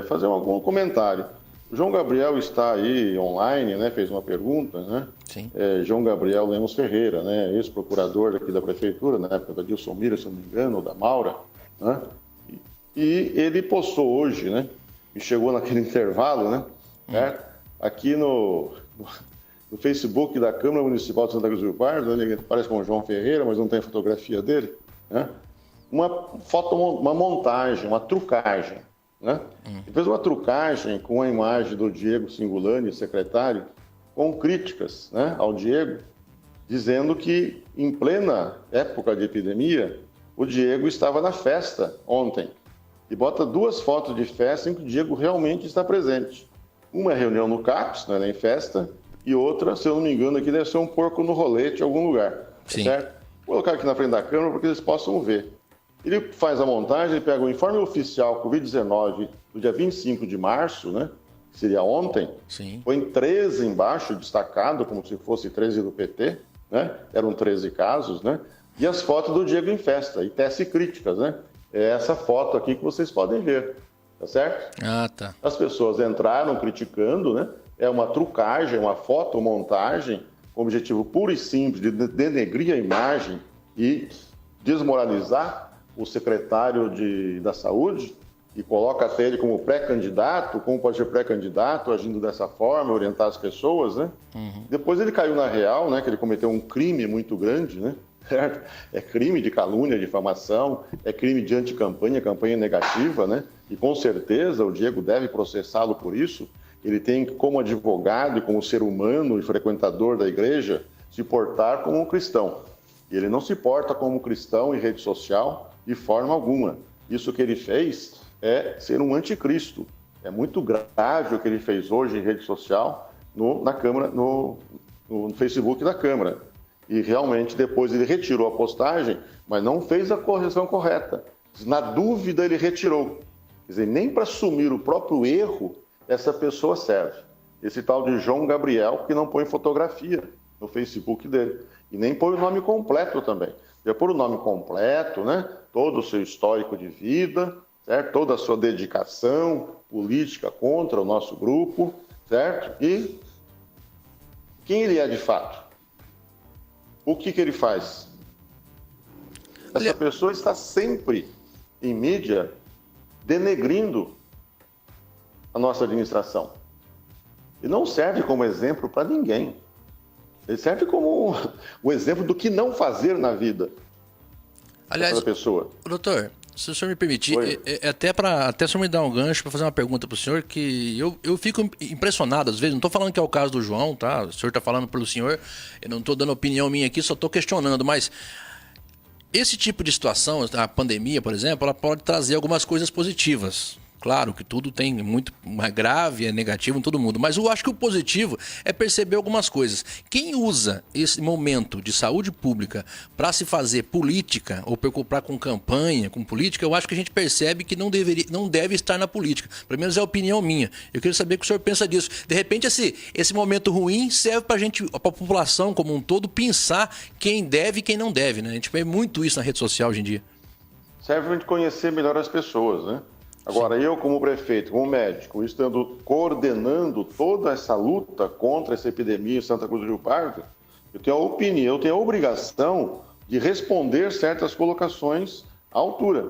fazer algum comentário. O João Gabriel está aí online, né? Fez uma pergunta, né? Sim. João Gabriel Lemos Ferreira, né? Ex-procurador aqui da prefeitura, na época da Dilson Mira, se não me engano, ou da Maura, né? E ele postou hoje, né? E chegou naquele intervalo, né? Aqui no Facebook da Câmara Municipal de Santa Cruz do Rio Pardo, ele parece com o João Ferreira, mas não tem a fotografia dele, né? Uma montagem, uma trucagem, né? Ele fez uma trucagem com a imagem do Diego Singolani, secretário, com críticas, né, ao Diego, dizendo que em plena época de epidemia, o Diego estava na festa ontem. e bota 2 fotos de festa em que o Diego realmente está presente. Uma é reunião no CAPS, não é em festa, e outra, se eu não me engano, aqui deve ser um porco no rolete em algum lugar. Sim. Certo? Vou colocar aqui na frente da câmera para que eles possam ver. Ele faz a montagem, ele pega o informe oficial Covid-19 do dia 25 de março, né? Que seria ontem. Sim. Põe 13 embaixo, destacado, como se fosse 13 do PT, né? Eram 13 casos, né? E as fotos do Diego em festa, e tece críticas, né? É essa foto aqui que vocês podem ver, tá certo? Ah, tá. As pessoas entraram criticando, né? É uma trucagem, uma fotomontagem, com o objetivo puro e simples de denegrir a imagem e desmoralizar o secretário da Saúde, e coloca até ele como pré-candidato, como pode ser pré-candidato, agindo dessa forma, orientar as pessoas, né? Uhum. Depois ele caiu na real, né? Que ele cometeu um crime muito grande, né? Certo? É crime de calúnia, difamação, é crime de anticampanha, campanha negativa, né? E com certeza o Diego deve processá-lo por isso. Ele tem, como advogado e como ser humano e frequentador da igreja, se portar como um cristão. E ele não se porta como um cristão em rede social de forma alguma. Isso que ele fez é ser um anticristo. É muito grave o que ele fez hoje em rede social, na Câmara, no Facebook da Câmara. E realmente depois ele retirou a postagem, mas não fez a correção correta. Na dúvida ele retirou. Quer dizer, nem para assumir o próprio erro essa pessoa serve. Esse tal de João Gabriel, que não põe fotografia no Facebook dele. E nem põe o nome completo também. Ia pôr o nome completo, né? Todo o seu histórico de vida, certo? Toda a sua dedicação política contra o nosso grupo, certo? E quem ele é de fato? O que ele faz? Essa pessoa está sempre em mídia denegrindo a nossa administração. E não serve como exemplo para ninguém. Ele serve como o exemplo do que não fazer na vida. Aliás, essa pessoa. Doutor, se o senhor me permitir, até o senhor me dar um gancho para fazer uma pergunta para o senhor, que eu fico impressionado às vezes, não estou falando que é o caso do João, tá? O senhor está falando pelo senhor, eu não estou dando opinião minha aqui, só estou questionando, mas esse tipo de situação, a pandemia, por exemplo, ela pode trazer algumas coisas positivas. Claro que tudo tem muito grave, é negativo em todo mundo, mas eu acho que o positivo é perceber algumas coisas. Quem usa esse momento de saúde pública para se fazer política ou preocupar com campanha, com política, eu acho que a gente percebe que não deve estar na política. Pelo menos é a opinião minha. Eu queria saber o que o senhor pensa disso. De repente, esse momento ruim serve para a população como um todo, pensar quem deve e quem não deve, né? A gente vê muito isso na rede social hoje em dia. Serve para a gente conhecer melhor as pessoas, né? Agora, eu como prefeito, como médico, estando coordenando toda essa luta contra essa epidemia em Santa Cruz do Rio Pardo, eu tenho a opinião, eu tenho a obrigação de responder certas colocações à altura.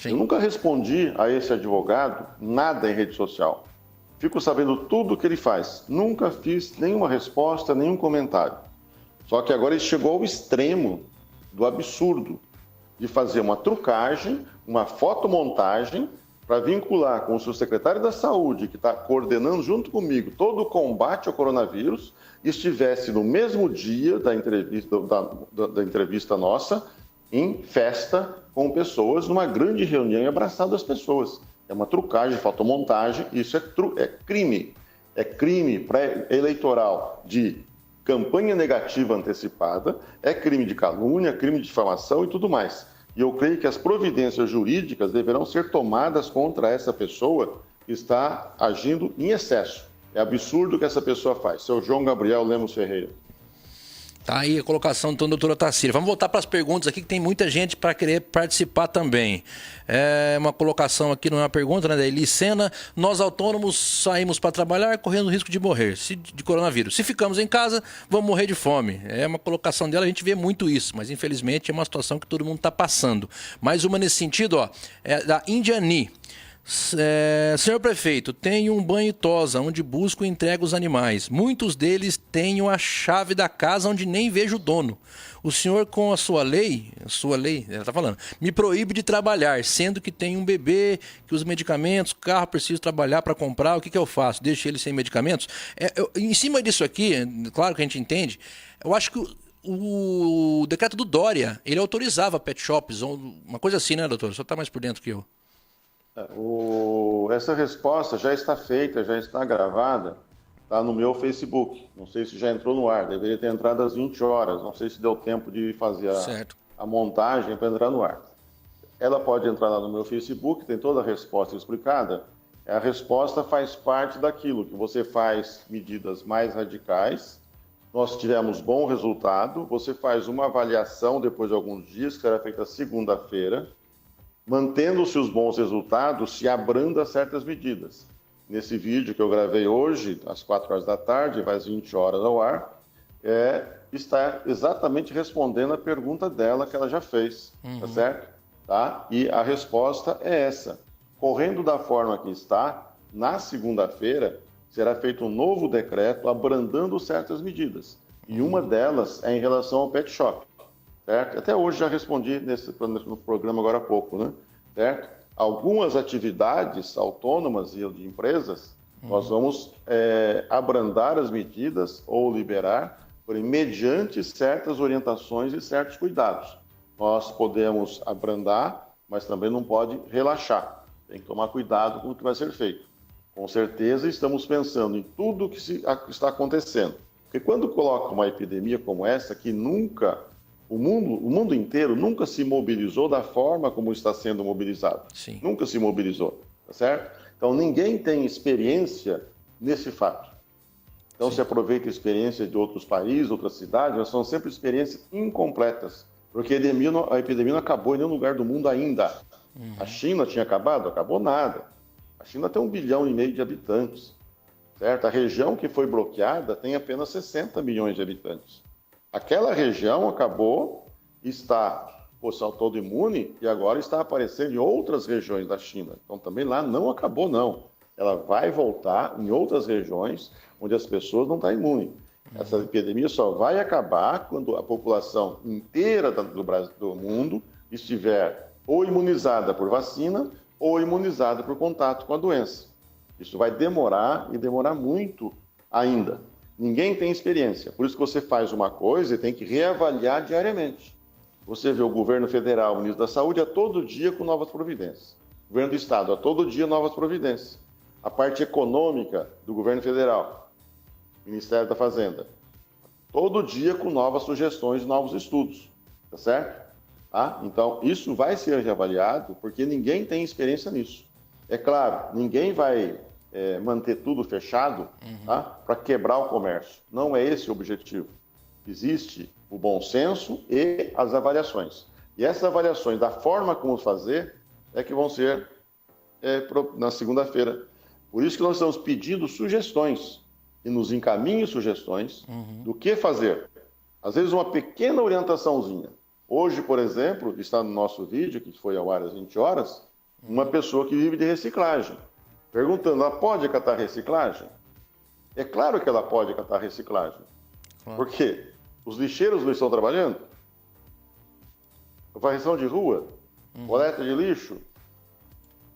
Sim. Eu nunca respondi a esse advogado nada em rede social. Fico sabendo tudo o que ele faz. Nunca fiz nenhuma resposta, nenhum comentário. Só que agora ele chegou ao extremo do absurdo de fazer uma trucagem, uma fotomontagem, para vincular com o seu secretário da Saúde, que está coordenando junto comigo todo o combate ao coronavírus, estivesse no mesmo dia da entrevista nossa, em festa com pessoas, numa grande reunião e abraçado as pessoas. É uma trucagem, fotomontagem, isso é crime. É crime pré-eleitoral de campanha negativa antecipada, é crime de calúnia, crime de difamação e tudo mais. E eu creio que as providências jurídicas deverão ser tomadas contra essa pessoa que está agindo em excesso. É absurdo o que essa pessoa faz. Seu João Gabriel Lemos Ferreira. Tá aí a colocação então, doutora Tarsila. Vamos voltar para as perguntas aqui, que tem muita gente para querer participar também. É uma colocação aqui, não é uma pergunta, né, da Eli Sena. Nós autônomos saímos para trabalhar correndo o risco de morrer de coronavírus. Se ficamos em casa, vamos morrer de fome. É uma colocação dela, a gente vê muito isso, mas infelizmente é uma situação que todo mundo está passando. Mais uma nesse sentido, ó, é da Indiani. Senhor prefeito, tenho um banho e tosa onde busco e entrego os animais. Muitos deles têm a chave da casa onde nem vejo o dono. O senhor, com a sua lei, ela está falando, me proíbe de trabalhar, sendo que tenho um bebê, que os medicamentos, carro, preciso trabalhar para comprar, o que eu faço? Deixo ele sem medicamentos? Em cima disso aqui, claro que a gente entende, eu acho que o decreto do Dória, ele autorizava pet shops, uma coisa assim, né, doutor? O senhor está mais por dentro que eu. Essa resposta já está feita, já está gravada, está no meu Facebook. Não sei se já entrou no ar, deveria ter entrado às 20 horas. Não sei se deu tempo de fazer a montagem para entrar no ar. Ela pode entrar lá no meu Facebook, tem toda a resposta explicada. A resposta faz parte daquilo que você faz medidas mais radicais. Nós tivemos bom resultado. Você faz uma avaliação depois de alguns dias, que será feita segunda-feira. Mantendo-se os bons resultados, se abranda certas medidas. Nesse vídeo que eu gravei hoje, às 4 horas da tarde, vai às 20 horas ao ar, está exatamente respondendo a pergunta dela que ela já fez, tá certo? Tá? E a resposta é essa. Correndo da forma que está, na segunda-feira, será feito um novo decreto abrandando certas medidas. E uma delas é em relação ao pet shop. Certo? Até hoje já respondi no programa agora há pouco, né? Certo? Algumas atividades autônomas e de empresas, nós vamos abrandar as medidas ou liberar, porém, mediante certas orientações e certos cuidados. Nós podemos abrandar, mas também não pode relaxar. Tem que tomar cuidado com o que vai ser feito. Com certeza estamos pensando em tudo o que está acontecendo. Porque quando coloca uma epidemia como essa, que nunca... O mundo inteiro nunca se mobilizou da forma como está sendo mobilizado. Sim. Nunca se mobilizou, tá certo? Então, ninguém tem experiência nesse fato. Então, se aproveita a experiência de outros países, outras cidades, mas são sempre experiências incompletas. Porque a epidemia não acabou em nenhum lugar do mundo ainda. A China tinha acabado? Acabou nada. A China tem 1,5 bilhão de habitantes, certo? A região que foi bloqueada tem apenas 60 milhões de habitantes. Aquela região acabou, saltou do imune e agora está aparecendo em outras regiões da China. Então também lá não acabou, não. Ela vai voltar em outras regiões onde as pessoas não estão imunes. Essa epidemia só vai acabar quando a população inteira do mundo estiver ou imunizada por vacina ou imunizada por contato com a doença. Isso vai demorar e demorar muito ainda. Ninguém tem experiência, por isso que você faz uma coisa e tem que reavaliar diariamente. Você vê o governo federal, o ministro da Saúde, a todo dia com novas providências. O governo do Estado, a todo dia novas providências. A parte econômica do governo federal, Ministério da Fazenda, todo dia com novas sugestões, novos estudos, tá certo? Tá? Então, isso vai ser reavaliado porque ninguém tem experiência nisso. É claro, ninguém vai... manter tudo fechado tá? Para quebrar o comércio. Não é esse o objetivo. Existe o bom senso e as avaliações. E essas avaliações, da forma como fazer, é que vão ser na segunda-feira. Por isso que nós estamos pedindo sugestões, e nos encaminhem sugestões do que fazer. Às vezes uma pequena orientaçãozinha. Hoje, por exemplo, está no nosso vídeo, que foi ao ar às 20 horas, uma pessoa que vive de reciclagem. Perguntando, ela pode acatar reciclagem? É claro que ela pode acatar reciclagem. Claro. Por quê? Os lixeiros não estão trabalhando? Varrição de rua? Coleta de lixo?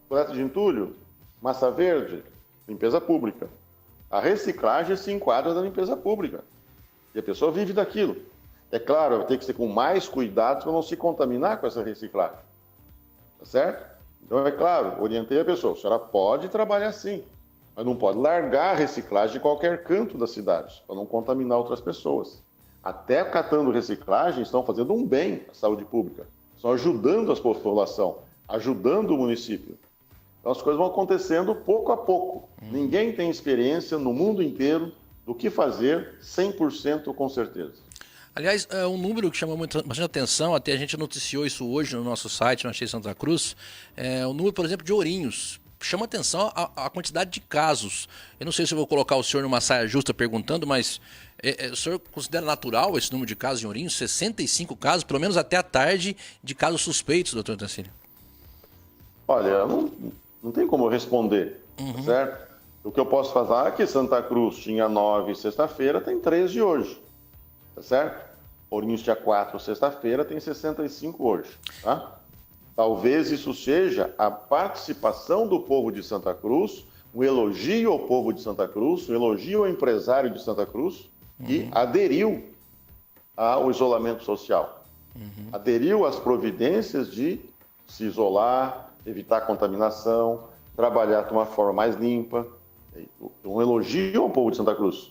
Coleta de entulho? Massa verde? Limpeza pública. A reciclagem se enquadra na limpeza pública. E a pessoa vive daquilo. É claro, vai ter que ser com mais cuidado para não se contaminar com essa reciclagem. Tá certo? Então, é claro, orientei a pessoa, a senhora pode trabalhar sim, mas não pode largar a reciclagem em qualquer canto da cidade, para não contaminar outras pessoas. Até catando reciclagem, estão fazendo um bem à saúde pública, estão ajudando a população, ajudando o município. Então, as coisas vão acontecendo pouco a pouco. Ninguém tem experiência no mundo inteiro do que fazer 100% com certeza. Aliás, um número que chamou bastante atenção, até a gente noticiou isso hoje no nosso site, no Achei Santa Cruz, o número, por exemplo, de Ourinhos. Chama atenção a quantidade de casos. Eu não sei se eu vou colocar o senhor numa saia justa perguntando, mas o senhor considera natural esse número de casos em Ourinhos? 65 casos, pelo menos até a tarde, de casos suspeitos, doutor Tancílio? Olha, não tem como eu responder, certo? O que eu posso falar é que Santa Cruz tinha 9 sexta-feira, tem 13 hoje. Tá certo? Ourinhos dia 4, sexta-feira, tem 65 hoje. Tá? Talvez isso seja a participação do povo de Santa Cruz, um elogio ao povo de Santa Cruz, um elogio ao empresário de Santa Cruz, que aderiu ao isolamento social. Aderiu às providências de se isolar, evitar contaminação, trabalhar de uma forma mais limpa. Um elogio ao povo de Santa Cruz.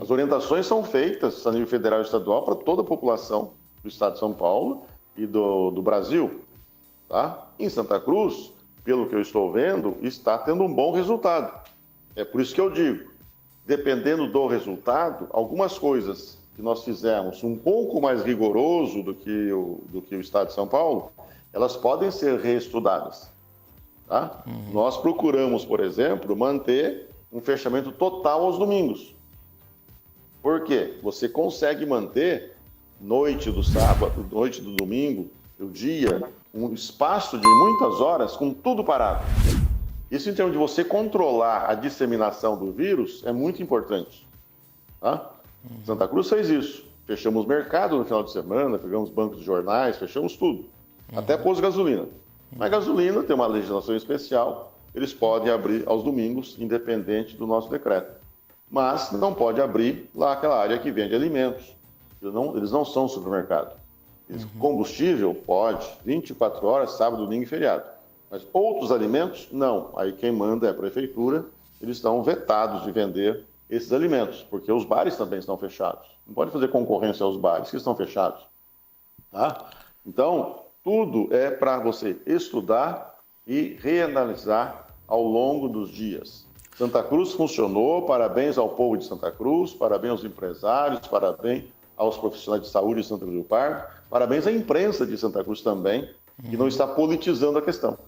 As orientações são feitas a nível federal e estadual para toda a população do estado de São Paulo e do Brasil. Tá? Em Santa Cruz, pelo que eu estou vendo, está tendo um bom resultado. É por isso que eu digo, dependendo do resultado, algumas coisas que nós fizemos um pouco mais rigoroso do que o estado de São Paulo, elas podem ser reestudadas. Tá? Nós procuramos, por exemplo, manter um fechamento total aos domingos. Por quê? Você consegue manter noite do sábado, noite do domingo, o dia, um espaço de muitas horas com tudo parado. Isso, em termos de você controlar a disseminação do vírus, é muito importante. Tá? Santa Cruz fez isso. Fechamos o mercado no final de semana, pegamos bancos de jornais, fechamos tudo. Até pôs gasolina. Mas gasolina tem uma legislação especial, eles podem abrir aos domingos, independente do nosso decreto. Mas não pode abrir lá aquela área que vende alimentos. Eles não são supermercado. Combustível pode, 24 horas, sábado, domingo e feriado. Mas outros alimentos, não. Aí quem manda é a prefeitura, eles estão vetados de vender esses alimentos, porque os bares também estão fechados. Não pode fazer concorrência aos bares que estão fechados. Tá? Então, tudo é para você estudar e reanalisar ao longo dos dias. Santa Cruz funcionou, parabéns ao povo de Santa Cruz, parabéns aos empresários, parabéns aos profissionais de saúde de Santa Cruz do Pardo, parabéns à imprensa de Santa Cruz também, que não está politizando a questão.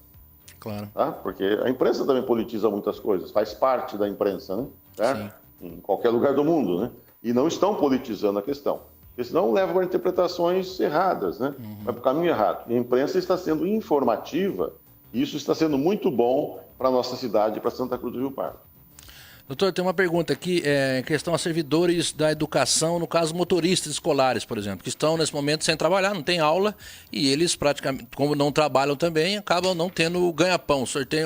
Claro. Tá? Porque a imprensa também politiza muitas coisas, faz parte da imprensa, né? Certo? Em qualquer lugar do mundo, né? E não estão politizando a questão. Porque senão leva a interpretações erradas, né? Vai para o caminho errado. E a imprensa está sendo informativa e isso está sendo muito bom para a nossa cidade e para Santa Cruz do Rio Pardo. Doutor, tem uma pergunta aqui em questão a servidores da educação, no caso motoristas escolares, por exemplo, que estão nesse momento sem trabalhar, não tem aula, e eles praticamente, como não trabalham também, acabam não tendo ganha-pão. O senhor tem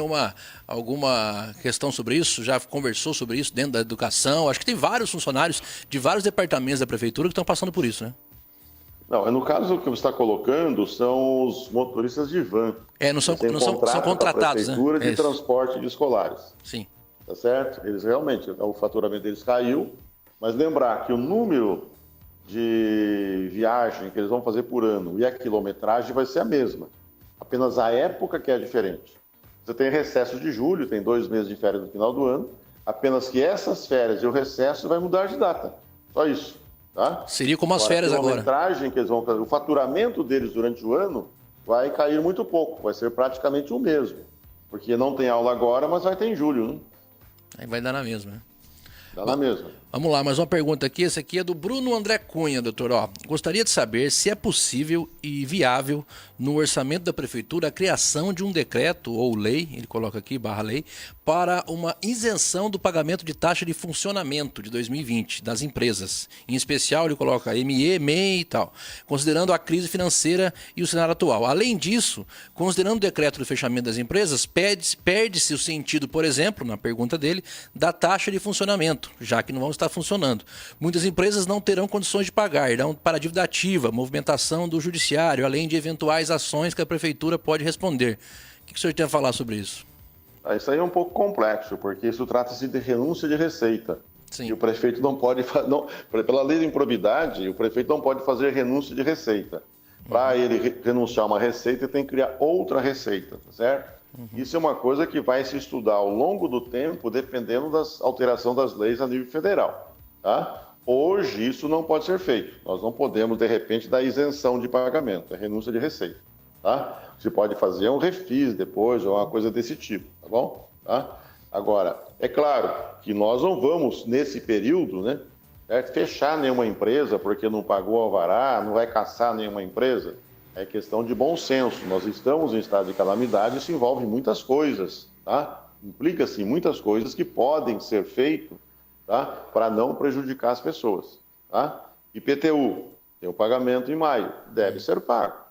alguma questão sobre isso? Já conversou sobre isso dentro da educação? Acho que tem vários funcionários de vários departamentos da prefeitura que estão passando por isso, né? Não, no caso que você está colocando, são os motoristas de van. Não são contratados, né? Prefeitura de transporte de escolares. Sim. Tá certo? Eles realmente, o faturamento deles caiu, mas lembrar que o número de viagem que eles vão fazer por ano e a quilometragem vai ser a mesma. Apenas a época que é diferente. Você tem recesso de julho, tem 2 meses de férias no final do ano, apenas que essas férias e o recesso vai mudar de data. Só isso. Tá? Seria como as férias agora. A quilometragem que eles vão fazer, o faturamento deles durante o ano vai cair muito pouco, vai ser praticamente o mesmo. Porque não tem aula agora, mas vai ter em julho, né? Aí vai dar na mesma, né? Dá na mesma. Vamos lá, mais uma pergunta aqui. Essa aqui é do Bruno André Cunha, doutor. Gostaria de saber se é possível e viável no orçamento da prefeitura a criação de um decreto ou lei, ele coloca aqui, /lei, para uma isenção do pagamento de taxa de funcionamento de 2020 das empresas. Em especial, ele coloca ME, MEI e tal, considerando a crise financeira e o cenário atual. Além disso, considerando o decreto do fechamento das empresas, perde-se o sentido, por exemplo, na pergunta dele, da taxa de funcionamento, já que não vão estar funcionando. Muitas empresas não terão condições de pagar, irão para a dívida ativa, movimentação do judiciário, além de eventuais ações que a prefeitura pode responder. O que o senhor tem a falar sobre isso? Isso aí é um pouco complexo, porque isso trata-se de renúncia de receita. Sim. E o prefeito não pode, pela lei de improbidade, o prefeito não pode fazer renúncia de receita. Para ele renunciar a uma receita, ele tem que criar outra receita, tá certo? Isso é uma coisa que vai se estudar ao longo do tempo, dependendo da alteração das leis a nível federal. Tá? Hoje, isso não pode ser feito. Nós não podemos, de repente, dar isenção de pagamento, é renúncia de receita. Tá? Você pode fazer um refis depois, ou uma coisa desse tipo, tá bom? Tá? Agora, é claro que nós não vamos, nesse período, né, fechar nenhuma empresa porque não pagou o alvará, não vai caçar nenhuma empresa. É questão de bom senso. Nós estamos em estado de calamidade, isso envolve muitas coisas, tá? Implica-se em muitas coisas que podem ser feitas, tá? Para não prejudicar as pessoas, tá? IPTU, tem o pagamento em maio, deve ser pago.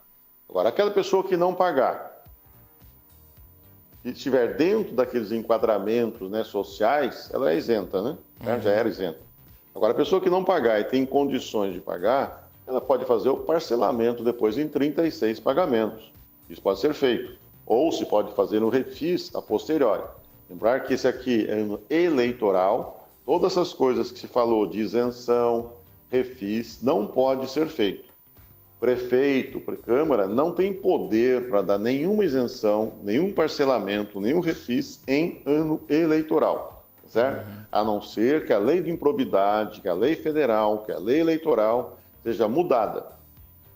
Agora, aquela pessoa que não pagar e estiver dentro daqueles enquadramentos, né, sociais, ela é isenta, né? Já era isenta. Agora, a pessoa que não pagar e tem condições de pagar, ela pode fazer o parcelamento depois em 36 pagamentos. Isso pode ser feito. ou se pode fazer no refis a posteriori. Lembrar que esse aqui é ano eleitoral, todas essas coisas que se falou de isenção, refis, não pode ser feito. Prefeito, Câmara, não tem poder para dar nenhuma isenção, nenhum parcelamento, nenhum refis em ano eleitoral, certo? A não ser que a lei de improbidade, que a lei federal, que a lei eleitoral seja mudada.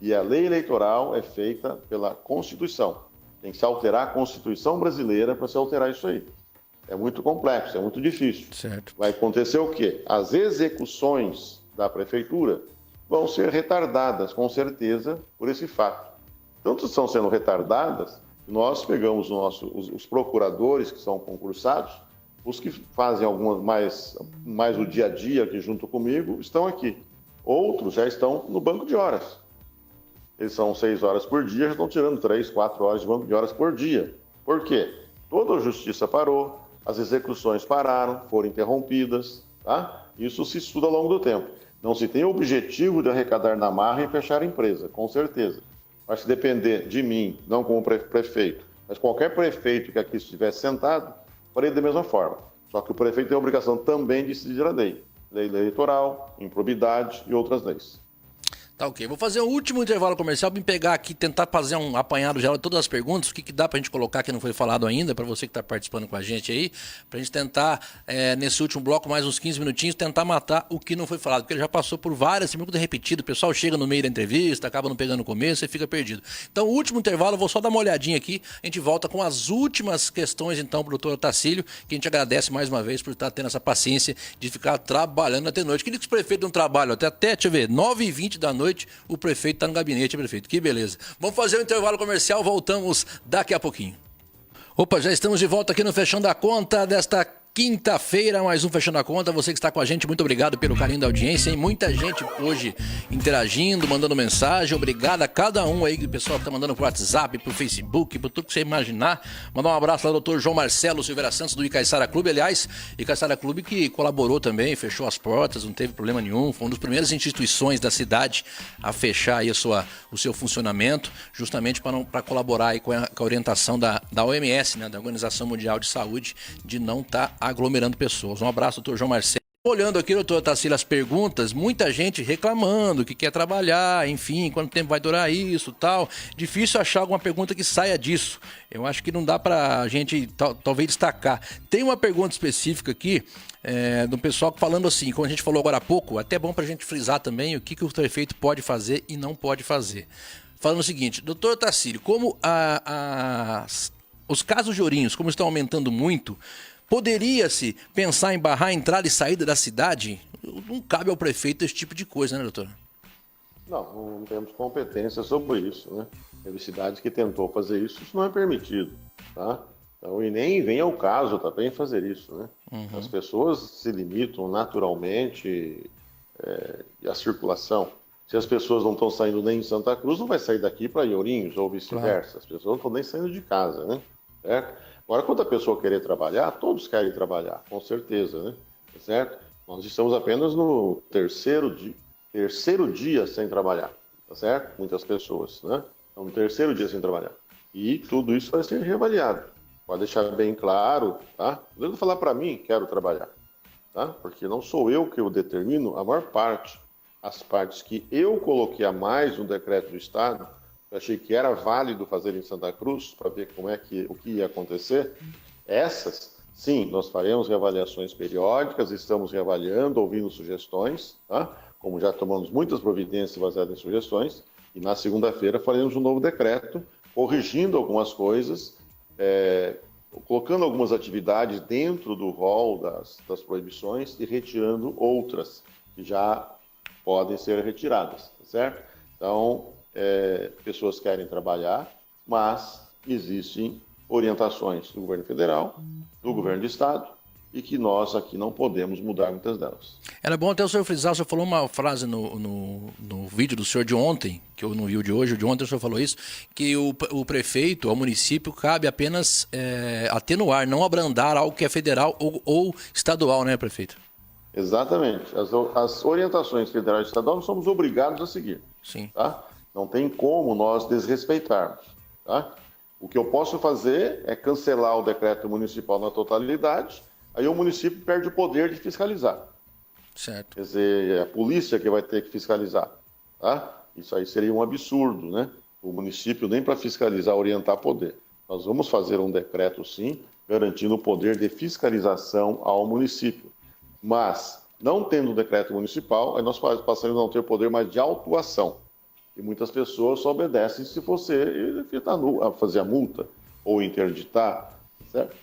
E a lei eleitoral é feita pela Constituição. Tem que se alterar a Constituição brasileira para se alterar isso aí. É muito complexo, é muito difícil. Certo. Vai acontecer o quê? As execuções da prefeitura vão ser retardadas, com certeza, por esse fato. Tanto estão sendo retardadas, nós pegamos os procuradores que são concursados, os que fazem algumas mais o dia a dia aqui junto comigo, estão aqui. Outros já estão no banco de horas. Eles são 6 horas por dia, já estão tirando 3, 4 horas de banco de horas por dia. Por quê? Toda a justiça parou, as execuções pararam, foram interrompidas, tá? Isso se estuda ao longo do tempo. Não se tem o objetivo de arrecadar na marra e fechar a empresa, com certeza. Mas se depender de mim, não como prefeito, mas qualquer prefeito que aqui estivesse sentado, faria da mesma forma. Só que o prefeito tem a obrigação também de decidir a lei. Lei eleitoral, improbidade e outras leis. Tá ok. Vou fazer um último intervalo comercial para me pegar aqui, tentar fazer um apanhado geral de todas as perguntas, o que dá para a gente colocar que não foi falado ainda, para você que está participando com a gente aí, para a gente tentar, nesse último bloco, mais uns 15 minutinhos, tentar matar o que não foi falado, porque ele já passou por várias, tem muito repetido, o pessoal chega no meio da entrevista, acaba não pegando no começo e fica perdido. Então, o último intervalo, eu vou só dar uma olhadinha aqui, a gente volta com as últimas questões, então, para o doutor Otacílio, que a gente agradece mais uma vez por estar tendo essa paciência de ficar trabalhando até noite. Queria que os prefeitos não trabalham até, deixa eu ver, 9h20 da noite, o prefeito está no gabinete, prefeito. Que beleza. Vamos fazer um intervalo comercial, voltamos daqui a pouquinho. Opa, já estamos de volta aqui no Fechando a Conta desta quinta-feira, mais um Fechando a Conta. Você que está com a gente, muito obrigado pelo carinho da audiência, hein? Muita gente hoje interagindo, mandando mensagem. Obrigado a cada um aí, o pessoal que está mandando pro WhatsApp, pro Facebook, por tudo que você imaginar. Mandar um abraço lá ao doutor João Marcelo Silveira Santos, do Icaiçara Clube, aliás, Icaiçara Clube que colaborou também, fechou as portas, não teve problema nenhum. Foi uma das primeiras instituições da cidade a fechar aí o seu funcionamento, justamente para colaborar aí com a orientação da OMS, né, da Organização Mundial de Saúde, de não estar aglomerando pessoas. Um abraço, doutor João Marcelo. Olhando aqui, doutor Otacílio, as perguntas, muita gente reclamando que quer trabalhar, enfim, quanto tempo vai durar isso, tal. Difícil achar alguma pergunta que saia disso. Eu acho que não dá pra gente, talvez, destacar. Tem uma pergunta específica aqui, do pessoal falando assim, como a gente falou agora há pouco, até bom pra gente frisar também o que o prefeito pode fazer e não pode fazer. Falando o seguinte, doutor Otacílio, como os casos de ourinhos, como estão aumentando muito, poderia-se pensar em barrar a entrada e saída da cidade? Não cabe ao prefeito esse tipo de coisa, né, doutor? Não temos competência sobre isso, né? Teve cidades que tentou fazer isso, isso não é permitido, tá? Então, e nem vem ao caso também fazer isso, né? As pessoas se limitam naturalmente à circulação. Se as pessoas não estão saindo nem em Santa Cruz, não vai sair daqui para Ourinhos ou vice-versa. Claro. As pessoas não estão nem saindo de casa, né? Certo? Agora, quando a pessoa querer trabalhar, todos querem trabalhar, com certeza, né? Certo? Nós estamos apenas no terceiro dia sem trabalhar, tá certo? Muitas pessoas, né? Estão no terceiro dia sem trabalhar. E tudo isso vai ser reavaliado. Pode deixar bem claro, tá? Não adianta falar para mim, quero trabalhar, tá? Porque não sou eu que eu determino a maior parte. As partes que eu coloquei a mais no decreto do Estado, eu achei que era válido fazer em Santa Cruz, para ver o que ia acontecer. Essas, sim, nós faremos reavaliações periódicas, estamos reavaliando, ouvindo sugestões, tá? Como já tomamos muitas providências baseadas em sugestões, e na segunda-feira faremos um novo decreto, corrigindo algumas coisas, colocando algumas atividades dentro do rol das proibições e retirando outras que já podem ser retiradas, certo? Então, pessoas querem trabalhar, mas existem orientações do governo federal, do governo do estado, e que nós aqui não podemos mudar muitas delas. Era bom até o senhor frisar, o senhor falou uma frase no vídeo do senhor de ontem, que eu não vi o de hoje, o de ontem o senhor falou isso, que o prefeito, ao município, cabe apenas atenuar, não abrandar algo que é federal ou estadual, né, prefeito? Exatamente. As orientações federais e estaduais nós somos obrigados a seguir. Sim. Tá? Não tem como nós desrespeitarmos. Tá? O que eu posso fazer é cancelar o decreto municipal na totalidade, aí o município perde o poder de fiscalizar. Certo. Quer dizer, é a polícia que vai ter que fiscalizar. Tá? Isso aí seria um absurdo, né? O município nem para fiscalizar, orientar poder. Nós vamos fazer um decreto, sim, garantindo o poder de fiscalização ao município. Mas, não tendo decreto municipal, aí nós passamos a não ter poder mais de autuação. E muitas pessoas só obedecem se você fazer a multa ou interditar, certo?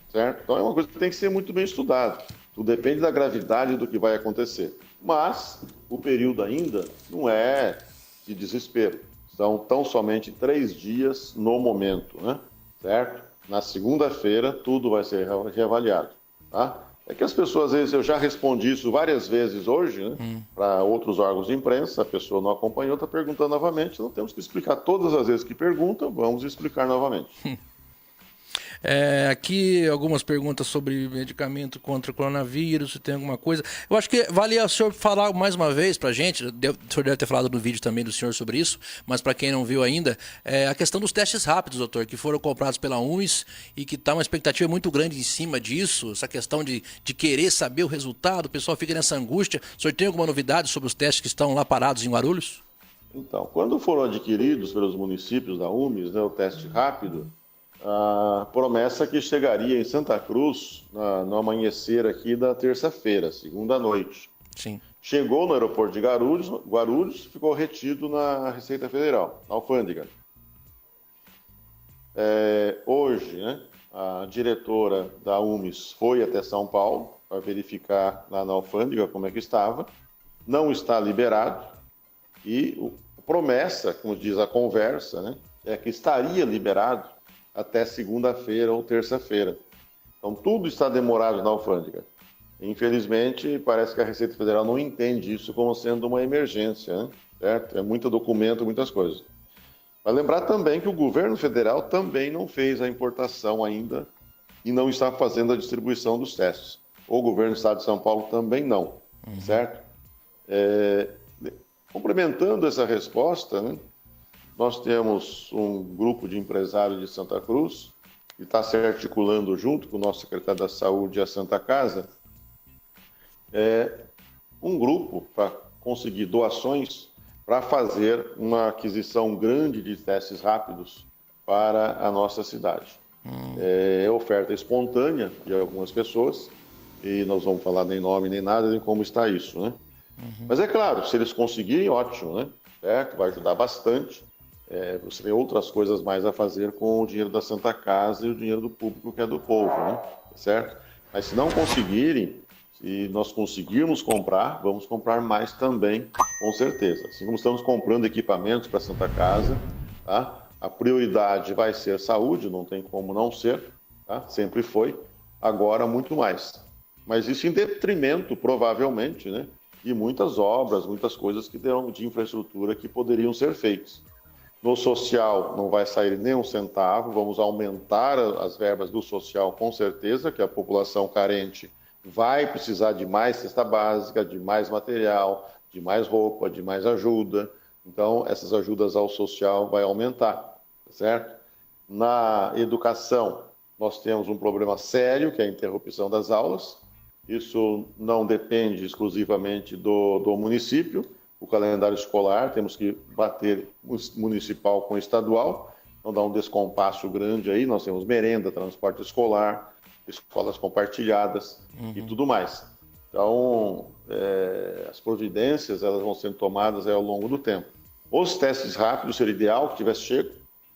Então é uma coisa que tem que ser muito bem estudada. Tudo depende da gravidade do que vai acontecer. Mas o período ainda não é de desespero. São tão somente 3 dias no momento, né? Certo? Na segunda-feira tudo vai ser reavaliado, tá? É que as pessoas, às vezes, eu já respondi isso várias vezes hoje, né, para outros órgãos de imprensa, a pessoa não acompanhou, está perguntando novamente, não temos que explicar todas as vezes que perguntam, vamos explicar novamente. Aqui algumas perguntas sobre medicamento contra o coronavírus, se tem alguma coisa. Eu acho que vale o senhor falar mais uma vez para a gente, o senhor deve ter falado no vídeo também do senhor sobre isso, mas para quem não viu ainda, a questão dos testes rápidos, doutor, que foram comprados pela UMES e que está uma expectativa muito grande em cima disso, essa questão de querer saber o resultado, o pessoal fica nessa angústia. O senhor tem alguma novidade sobre os testes que estão lá parados em Guarulhos? Então, quando foram adquiridos pelos municípios da UMES, né, o teste rápido, a promessa que chegaria em Santa Cruz no amanhecer aqui da terça-feira, segunda noite. Sim. Chegou no aeroporto de Guarulhos, ficou retido na Receita Federal, na alfândega. Hoje, né, a diretora da UMES foi até São Paulo para verificar lá na alfândega como é que estava. Não está liberado e a promessa, como diz a conversa, né, é que estaria liberado até segunda-feira ou terça-feira. Então, tudo está demorado na alfândega. Infelizmente, parece que a Receita Federal não entende isso como sendo uma emergência, né? Certo? É muito documento, muitas coisas. Mas lembrar também que o governo federal também não fez a importação ainda e não está fazendo a distribuição dos testes. O governo do Estado de São Paulo também não, certo? Complementando essa resposta, né? Nós temos um grupo de empresários de Santa Cruz que está se articulando junto com o nosso secretário da Saúde e a Santa Casa, um grupo para conseguir doações para fazer uma aquisição grande de testes rápidos para a nossa cidade. É oferta espontânea de algumas pessoas e nós vamos falar nem nome nem nada de como está isso, né? Mas é claro, se eles conseguirem, ótimo, né? Certo? Vai ajudar bastante. Você tem outras coisas mais a fazer com o dinheiro da Santa Casa e o dinheiro do público que é do povo, né? Certo? Mas se não conseguirem, se nós conseguirmos comprar, vamos comprar mais também, com certeza. Assim como estamos comprando equipamentos para a Santa Casa, tá? A prioridade vai ser saúde, não tem como não ser, tá? Sempre foi, agora muito mais. Mas isso em detrimento, provavelmente, né, de muitas obras, muitas coisas que de infraestrutura que poderiam ser feitas. No social não vai sair nem um centavo, vamos aumentar as verbas do social com certeza, que a população carente vai precisar de mais cesta básica, de mais material, de mais roupa, de mais ajuda. Então, essas ajudas ao social vai aumentar, certo? Na educação, nós temos um problema sério, que é a interrupção das aulas. Isso não depende exclusivamente do município. O calendário escolar, temos que bater municipal com estadual, então dá um descompasso grande aí. Nós temos merenda, transporte escolar, escolas compartilhadas e tudo mais. Então, as providências elas vão sendo tomadas ao longo do tempo. Os testes rápidos seria ideal que tivesse chego,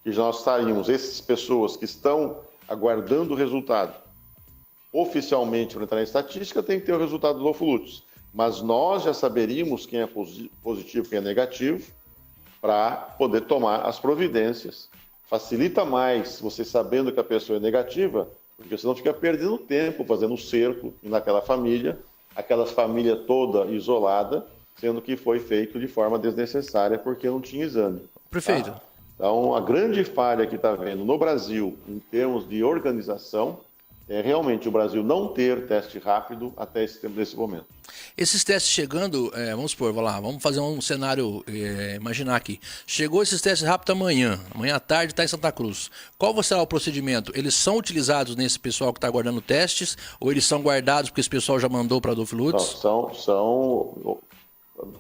que nós estaríamos, essas pessoas que estão aguardando o resultado oficialmente para entrar na estatística, tem que ter o resultado do Fluxo. Mas nós já saberíamos quem é positivo e quem é negativo para poder tomar as providências. Facilita mais você sabendo que a pessoa é negativa, porque você não fica perdendo tempo fazendo um cerco naquela família, aquela família toda isolada, sendo que foi feito de forma desnecessária porque não tinha exame. Prefeito. Tá? Então, a grande falha que está havendo no Brasil, em termos de organização, é realmente o Brasil não ter teste rápido até esse tempo, desse momento. Esses testes chegando, vamos supor, vamos fazer um cenário, imaginar aqui. Chegou esses testes rápidos amanhã à tarde está em Santa Cruz. Qual será o procedimento? Eles são utilizados nesse pessoal que está guardando testes ou eles são guardados porque esse pessoal já mandou para Adolfo Lutz? Não,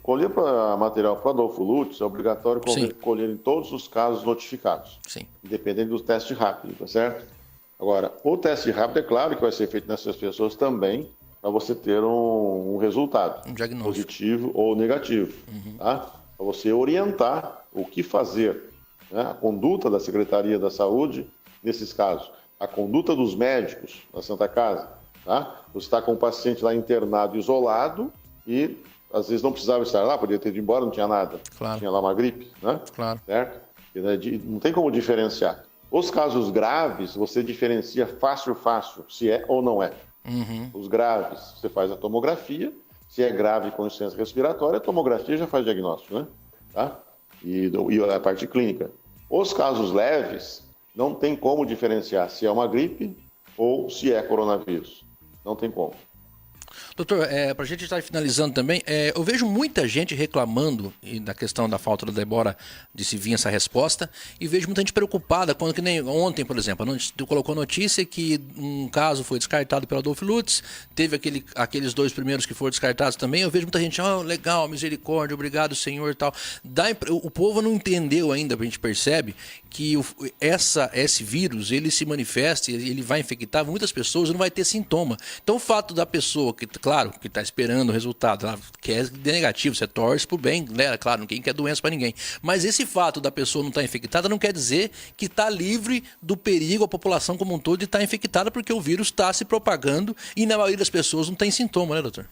colher material para Adolfo Lutz é obrigatório colher em todos os casos notificados. Sim. Independente do teste rápido, tá certo? Agora, o teste rápido é claro que vai ser feito nessas pessoas também para você ter um resultado positivo ou negativo, tá? Para você orientar o que fazer, né? A conduta da Secretaria da Saúde nesses casos, a conduta dos médicos na Santa Casa, tá? Você está com um paciente lá internado, isolado e às vezes não precisava estar lá, podia ter ido embora, não tinha nada, tinha lá uma gripe, né? Claro. Certo? Não tem como diferenciar. Os casos graves, você diferencia fácil, se é ou não é. Os graves, você faz a tomografia. Se é grave com insuficiência respiratória, a tomografia já faz diagnóstico, né? Tá? E a parte clínica. Os casos leves, não tem como diferenciar se é uma gripe ou se é coronavírus. Não tem como. Doutor, para a gente estar finalizando também, eu vejo muita gente reclamando da questão da falta da Débora de se vir essa resposta e vejo muita gente preocupada quando, que nem ontem, por exemplo, colocou notícia que um caso foi descartado pelo Adolfo Lutz, teve aqueles 2 primeiros que foram descartados também, eu vejo muita gente, legal, misericórdia, obrigado, Senhor e tal. O povo não entendeu ainda, a gente percebe que esse vírus, ele se manifesta, ele vai infectar muitas pessoas e não vai ter sintoma. Então o fato da pessoa que, claro, que está esperando o resultado, ela quer negativo, você torce por bem, né? Claro, ninguém quer doença para ninguém. Mas esse fato da pessoa não estar infectada não quer dizer que está livre do perigo a população como um todo de estar infectada, porque o vírus está se propagando e na maioria das pessoas não tem sintoma, né, doutor?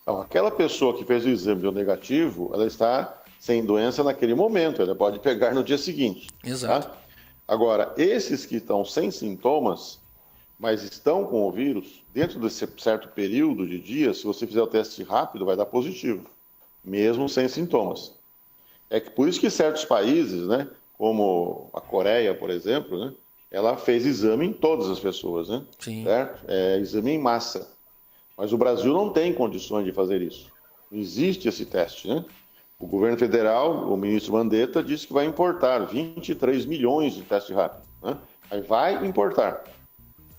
Então, aquela pessoa que fez o exame deu negativo, ela está sem doença naquele momento, ela pode pegar no dia seguinte. Exato. Tá? Agora, esses que estão sem sintomas, mas estão com o vírus, dentro desse certo período de dias, se você fizer o teste rápido, vai dar positivo, mesmo sem sintomas. É que por isso que certos países, né, como a Coreia, por exemplo, né, ela fez exame em todas as pessoas, né? Sim. Certo? Exame em massa. Mas o Brasil não tem condições de fazer isso. Não existe esse teste, né? O governo federal, o ministro Mandetta, disse que vai importar 23 milhões de testes rápidos, né? Aí vai importar.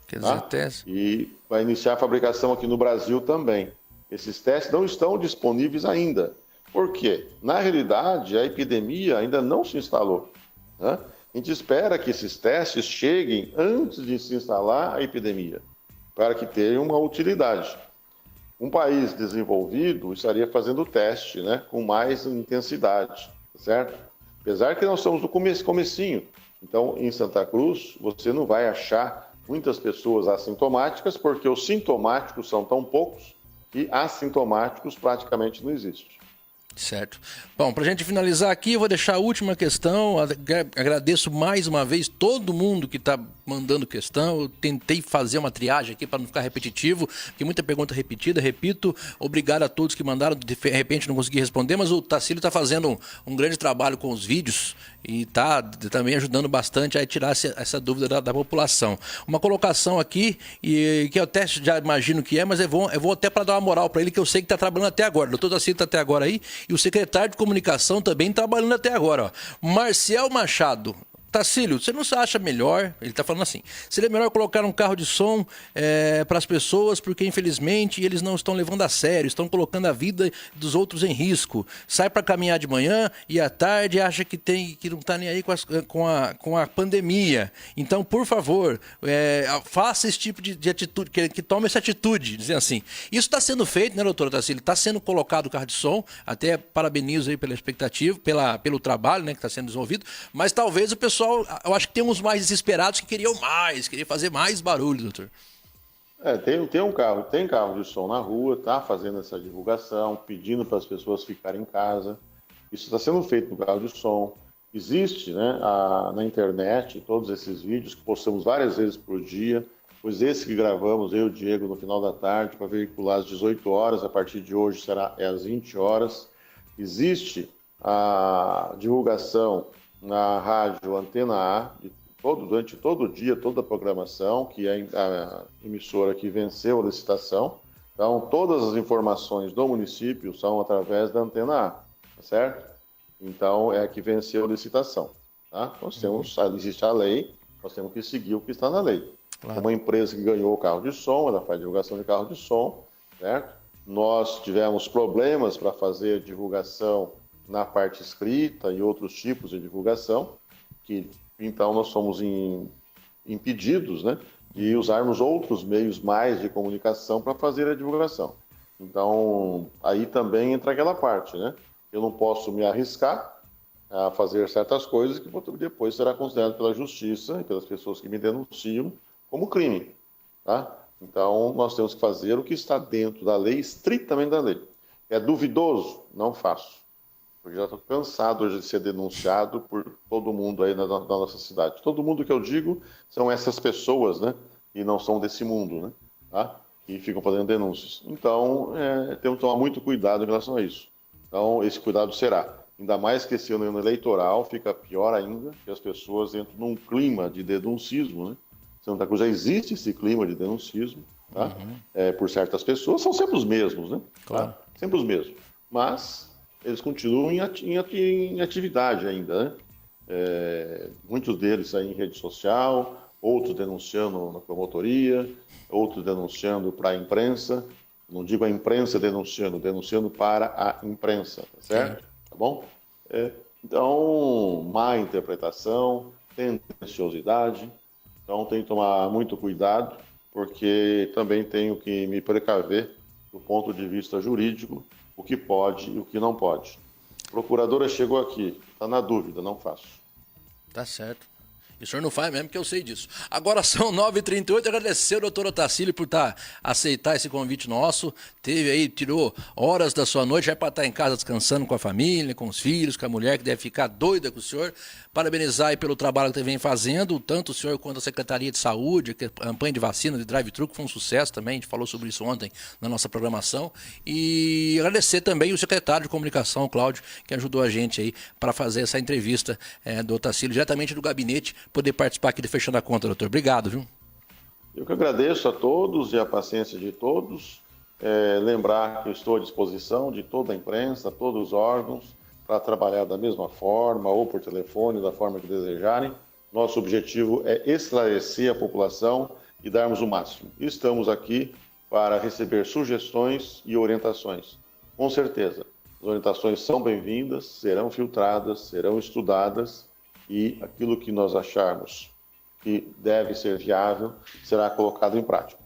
Quer dizer, teste. E vai iniciar a fabricação aqui no Brasil também. Esses testes não estão disponíveis ainda. Por quê? Na realidade, a epidemia ainda não se instalou, né? A gente espera que esses testes cheguem antes de se instalar a epidemia, para que tenham uma utilidade. Um país desenvolvido estaria fazendo o teste, né, com mais intensidade, certo? Apesar que nós estamos no comecinho. Então, em Santa Cruz, você não vai achar muitas pessoas assintomáticas, porque os sintomáticos são tão poucos que assintomáticos praticamente não existem. Certo. Bom, para a gente finalizar aqui, eu vou deixar a última questão. Agradeço mais uma vez todo mundo que está mandando questão. Eu tentei fazer uma triagem aqui para não ficar repetitivo, porque muita pergunta repetida. Repito, obrigado a todos que mandaram. De repente não consegui responder, mas o Tarsílio está fazendo um grande trabalho com os vídeos e está também ajudando bastante a tirar essa dúvida da população. Uma colocação aqui, que eu até já imagino que mas eu vou até para dar uma moral para ele, que eu sei que está trabalhando até agora. O doutor Tarsílio está até agora aí. E o secretário de comunicação também trabalhando até agora. Marcial Machado. Tarsílio, você não se acha melhor, ele está falando assim, seria melhor colocar um carro de som para as pessoas, porque infelizmente eles não estão levando a sério, estão colocando a vida dos outros em risco. Sai para caminhar de manhã e à tarde acha que não está nem aí com a pandemia. Então, por favor, faça esse tipo de atitude, que tome essa atitude, dizendo assim. Isso está sendo feito, né, doutora Tarsílio? Está sendo colocado o carro de som, até parabenizo aí pela expectativa, pelo trabalho, né, que está sendo desenvolvido, mas talvez o pessoal, eu acho que tem uns mais desesperados que queriam fazer mais barulho, doutor. Tem carro de som na rua, tá fazendo essa divulgação, pedindo para as pessoas ficarem em casa. Isso está sendo feito no carro de som. Existe, né, na internet todos esses vídeos que postamos várias vezes por dia, pois esse que gravamos, eu e o Diego, no final da tarde, para veicular às 18 horas, a partir de hoje será às 20 horas. Existe a divulgação na rádio Antena A, de durante todo o dia, toda a programação, que é a emissora que venceu a licitação. Então, todas as informações do município são através da Antena A, tá certo? Então, é a que venceu a licitação. Tá? Existe a lei, nós temos que seguir o que está na lei. Claro. Uma empresa que ganhou o carro de som, ela faz divulgação de carro de som, certo? Nós tivemos problemas para fazer divulgação na parte escrita e outros tipos de divulgação, então nós somos impedidos, né, de usarmos outros meios mais de comunicação para fazer a divulgação. Então, aí também entra aquela parte, né? Eu não posso me arriscar a fazer certas coisas que depois será considerado pela justiça e pelas pessoas que me denunciam como crime, tá? Então, nós temos que fazer o que está dentro da lei, estritamente da lei. É duvidoso? Não faço. Porque já estou cansado hoje de ser denunciado por todo mundo aí na nossa cidade. Todo mundo que eu digo são essas pessoas, né? Que não são desse mundo, né? Tá? E ficam fazendo denúncias. Então, temos que tomar muito cuidado em relação a isso. Então, esse cuidado será. Ainda mais que esse ano eleitoral fica pior ainda, que as pessoas entram num clima de denuncismo, né? Santa Cruz já existe esse clima de denuncismo, tá? Por certas pessoas, são sempre os mesmos, né? Claro. Tá? Sempre os mesmos. Mas eles continuam em atividade ainda, né? Muitos deles aí em rede social, outros denunciando na promotoria, outros denunciando para a imprensa. Não digo a imprensa denunciando para a imprensa, tá certo? Tá bom? Então, má interpretação, tendenciosidade. Então, tem que tomar muito cuidado, porque também tenho que me precaver do ponto de vista jurídico, o que pode e o que não pode. A procuradora chegou aqui, está na dúvida, não faço. Tá certo. E o senhor não faz mesmo, que eu sei disso. Agora são 9h38, agradecer ao doutor Otacílio por aceitar esse convite nosso. Tirou horas da sua noite, vai para estar em casa descansando com a família, com os filhos, com a mulher que deve ficar doida com o senhor. Parabenizar aí pelo trabalho que você vem fazendo, tanto o senhor quanto a Secretaria de Saúde, que a campanha de vacina, de drive-thru, que foi um sucesso também, a gente falou sobre isso ontem na nossa programação. E agradecer também o secretário de Comunicação, o Cláudio, que ajudou a gente aí para fazer essa entrevista do Otacílio, diretamente do gabinete, poder participar aqui do Fechando a Conta, doutor. Obrigado, viu? Eu que agradeço a todos e a paciência de todos. Lembrar que eu estou à disposição de toda a imprensa, todos os órgãos, para trabalhar da mesma forma ou por telefone, da forma que desejarem. Nosso objetivo é esclarecer a população e darmos o máximo. Estamos aqui para receber sugestões e orientações. Com certeza, as orientações são bem-vindas, serão filtradas, serão estudadas e aquilo que nós acharmos que deve ser viável será colocado em prática.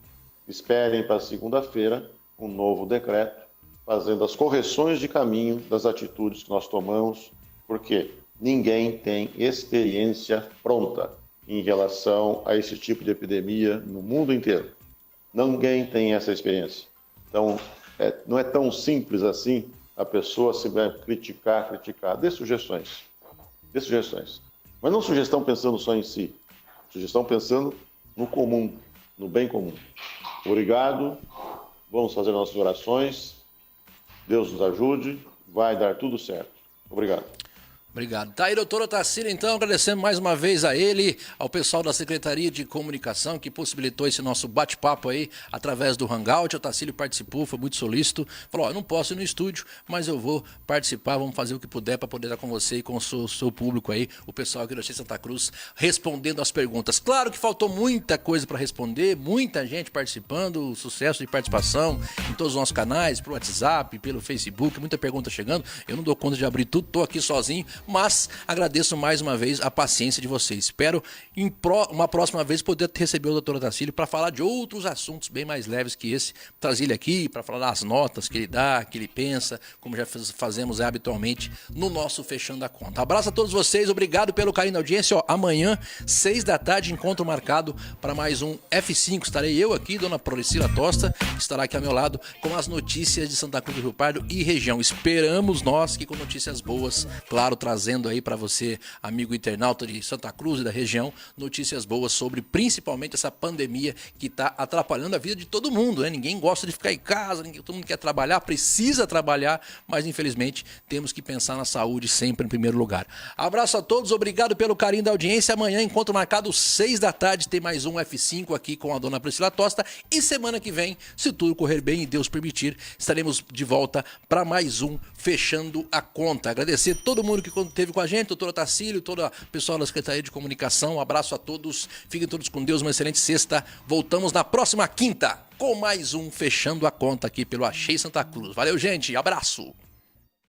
Esperem para segunda-feira um novo decreto fazendo as correções de caminho das atitudes que nós tomamos, porque ninguém tem experiência pronta em relação a esse tipo de epidemia no mundo inteiro. Ninguém tem essa experiência. Então, não é tão simples assim a pessoa se vai criticar. Dê sugestões. Mas não sugestão pensando só em si. Sugestão pensando no comum, no bem comum. Obrigado. Vamos fazer nossas orações. Deus nos ajude. Vai dar tudo certo. Obrigado. Obrigado. Tá aí, doutor Otacílio, então, agradecendo mais uma vez a ele, ao pessoal da Secretaria de Comunicação, que possibilitou esse nosso bate-papo aí, através do Hangout. O Otacílio participou, foi muito solícito. Falou, eu não posso ir no estúdio, mas eu vou participar, vamos fazer o que puder para poder estar com você e com o seu público aí, o pessoal aqui da Santa Cruz, respondendo as perguntas. Claro que faltou muita coisa para responder, muita gente participando, sucesso de participação em todos os nossos canais, pelo WhatsApp, pelo Facebook, muita pergunta chegando. Eu não dou conta de abrir tudo, tô aqui sozinho, mas agradeço mais uma vez a paciência de vocês. Espero uma próxima vez poder receber o doutor Otacílio para falar de outros assuntos bem mais leves que esse. Trazer ele aqui para falar das notas que ele dá, que ele pensa, como já fazemos habitualmente no nosso Fechando a Conta. Abraço a todos vocês, obrigado pelo carinho da audiência. Amanhã, 6 da tarde, encontro marcado para mais um F5. Estarei eu aqui, dona Priscila Tosta, que estará aqui ao meu lado com as notícias de Santa Cruz do Rio Pardo e região. Esperamos nós que com notícias boas, claro, trazendo aí para você, amigo internauta de Santa Cruz e da região, notícias boas sobre principalmente essa pandemia que está atrapalhando a vida de todo mundo, né? Ninguém gosta de ficar em casa, todo mundo quer trabalhar, precisa trabalhar, mas infelizmente temos que pensar na saúde sempre em primeiro lugar. Abraço a todos, obrigado pelo carinho da audiência. Amanhã, encontro marcado 6 da tarde, tem mais um F5 aqui com a dona Priscila Tosta. E semana que vem, se tudo correr bem e Deus permitir, estaremos de volta para mais um Fechando a Conta. Agradecer todo mundo que esteve com a gente, doutora Tacílio, todo o pessoal da Secretaria de Comunicação. Um abraço a todos, fiquem todos com Deus, uma excelente sexta. Voltamos na próxima quinta com mais um Fechando a Conta aqui pelo Achei Santa Cruz. Valeu, gente, abraço!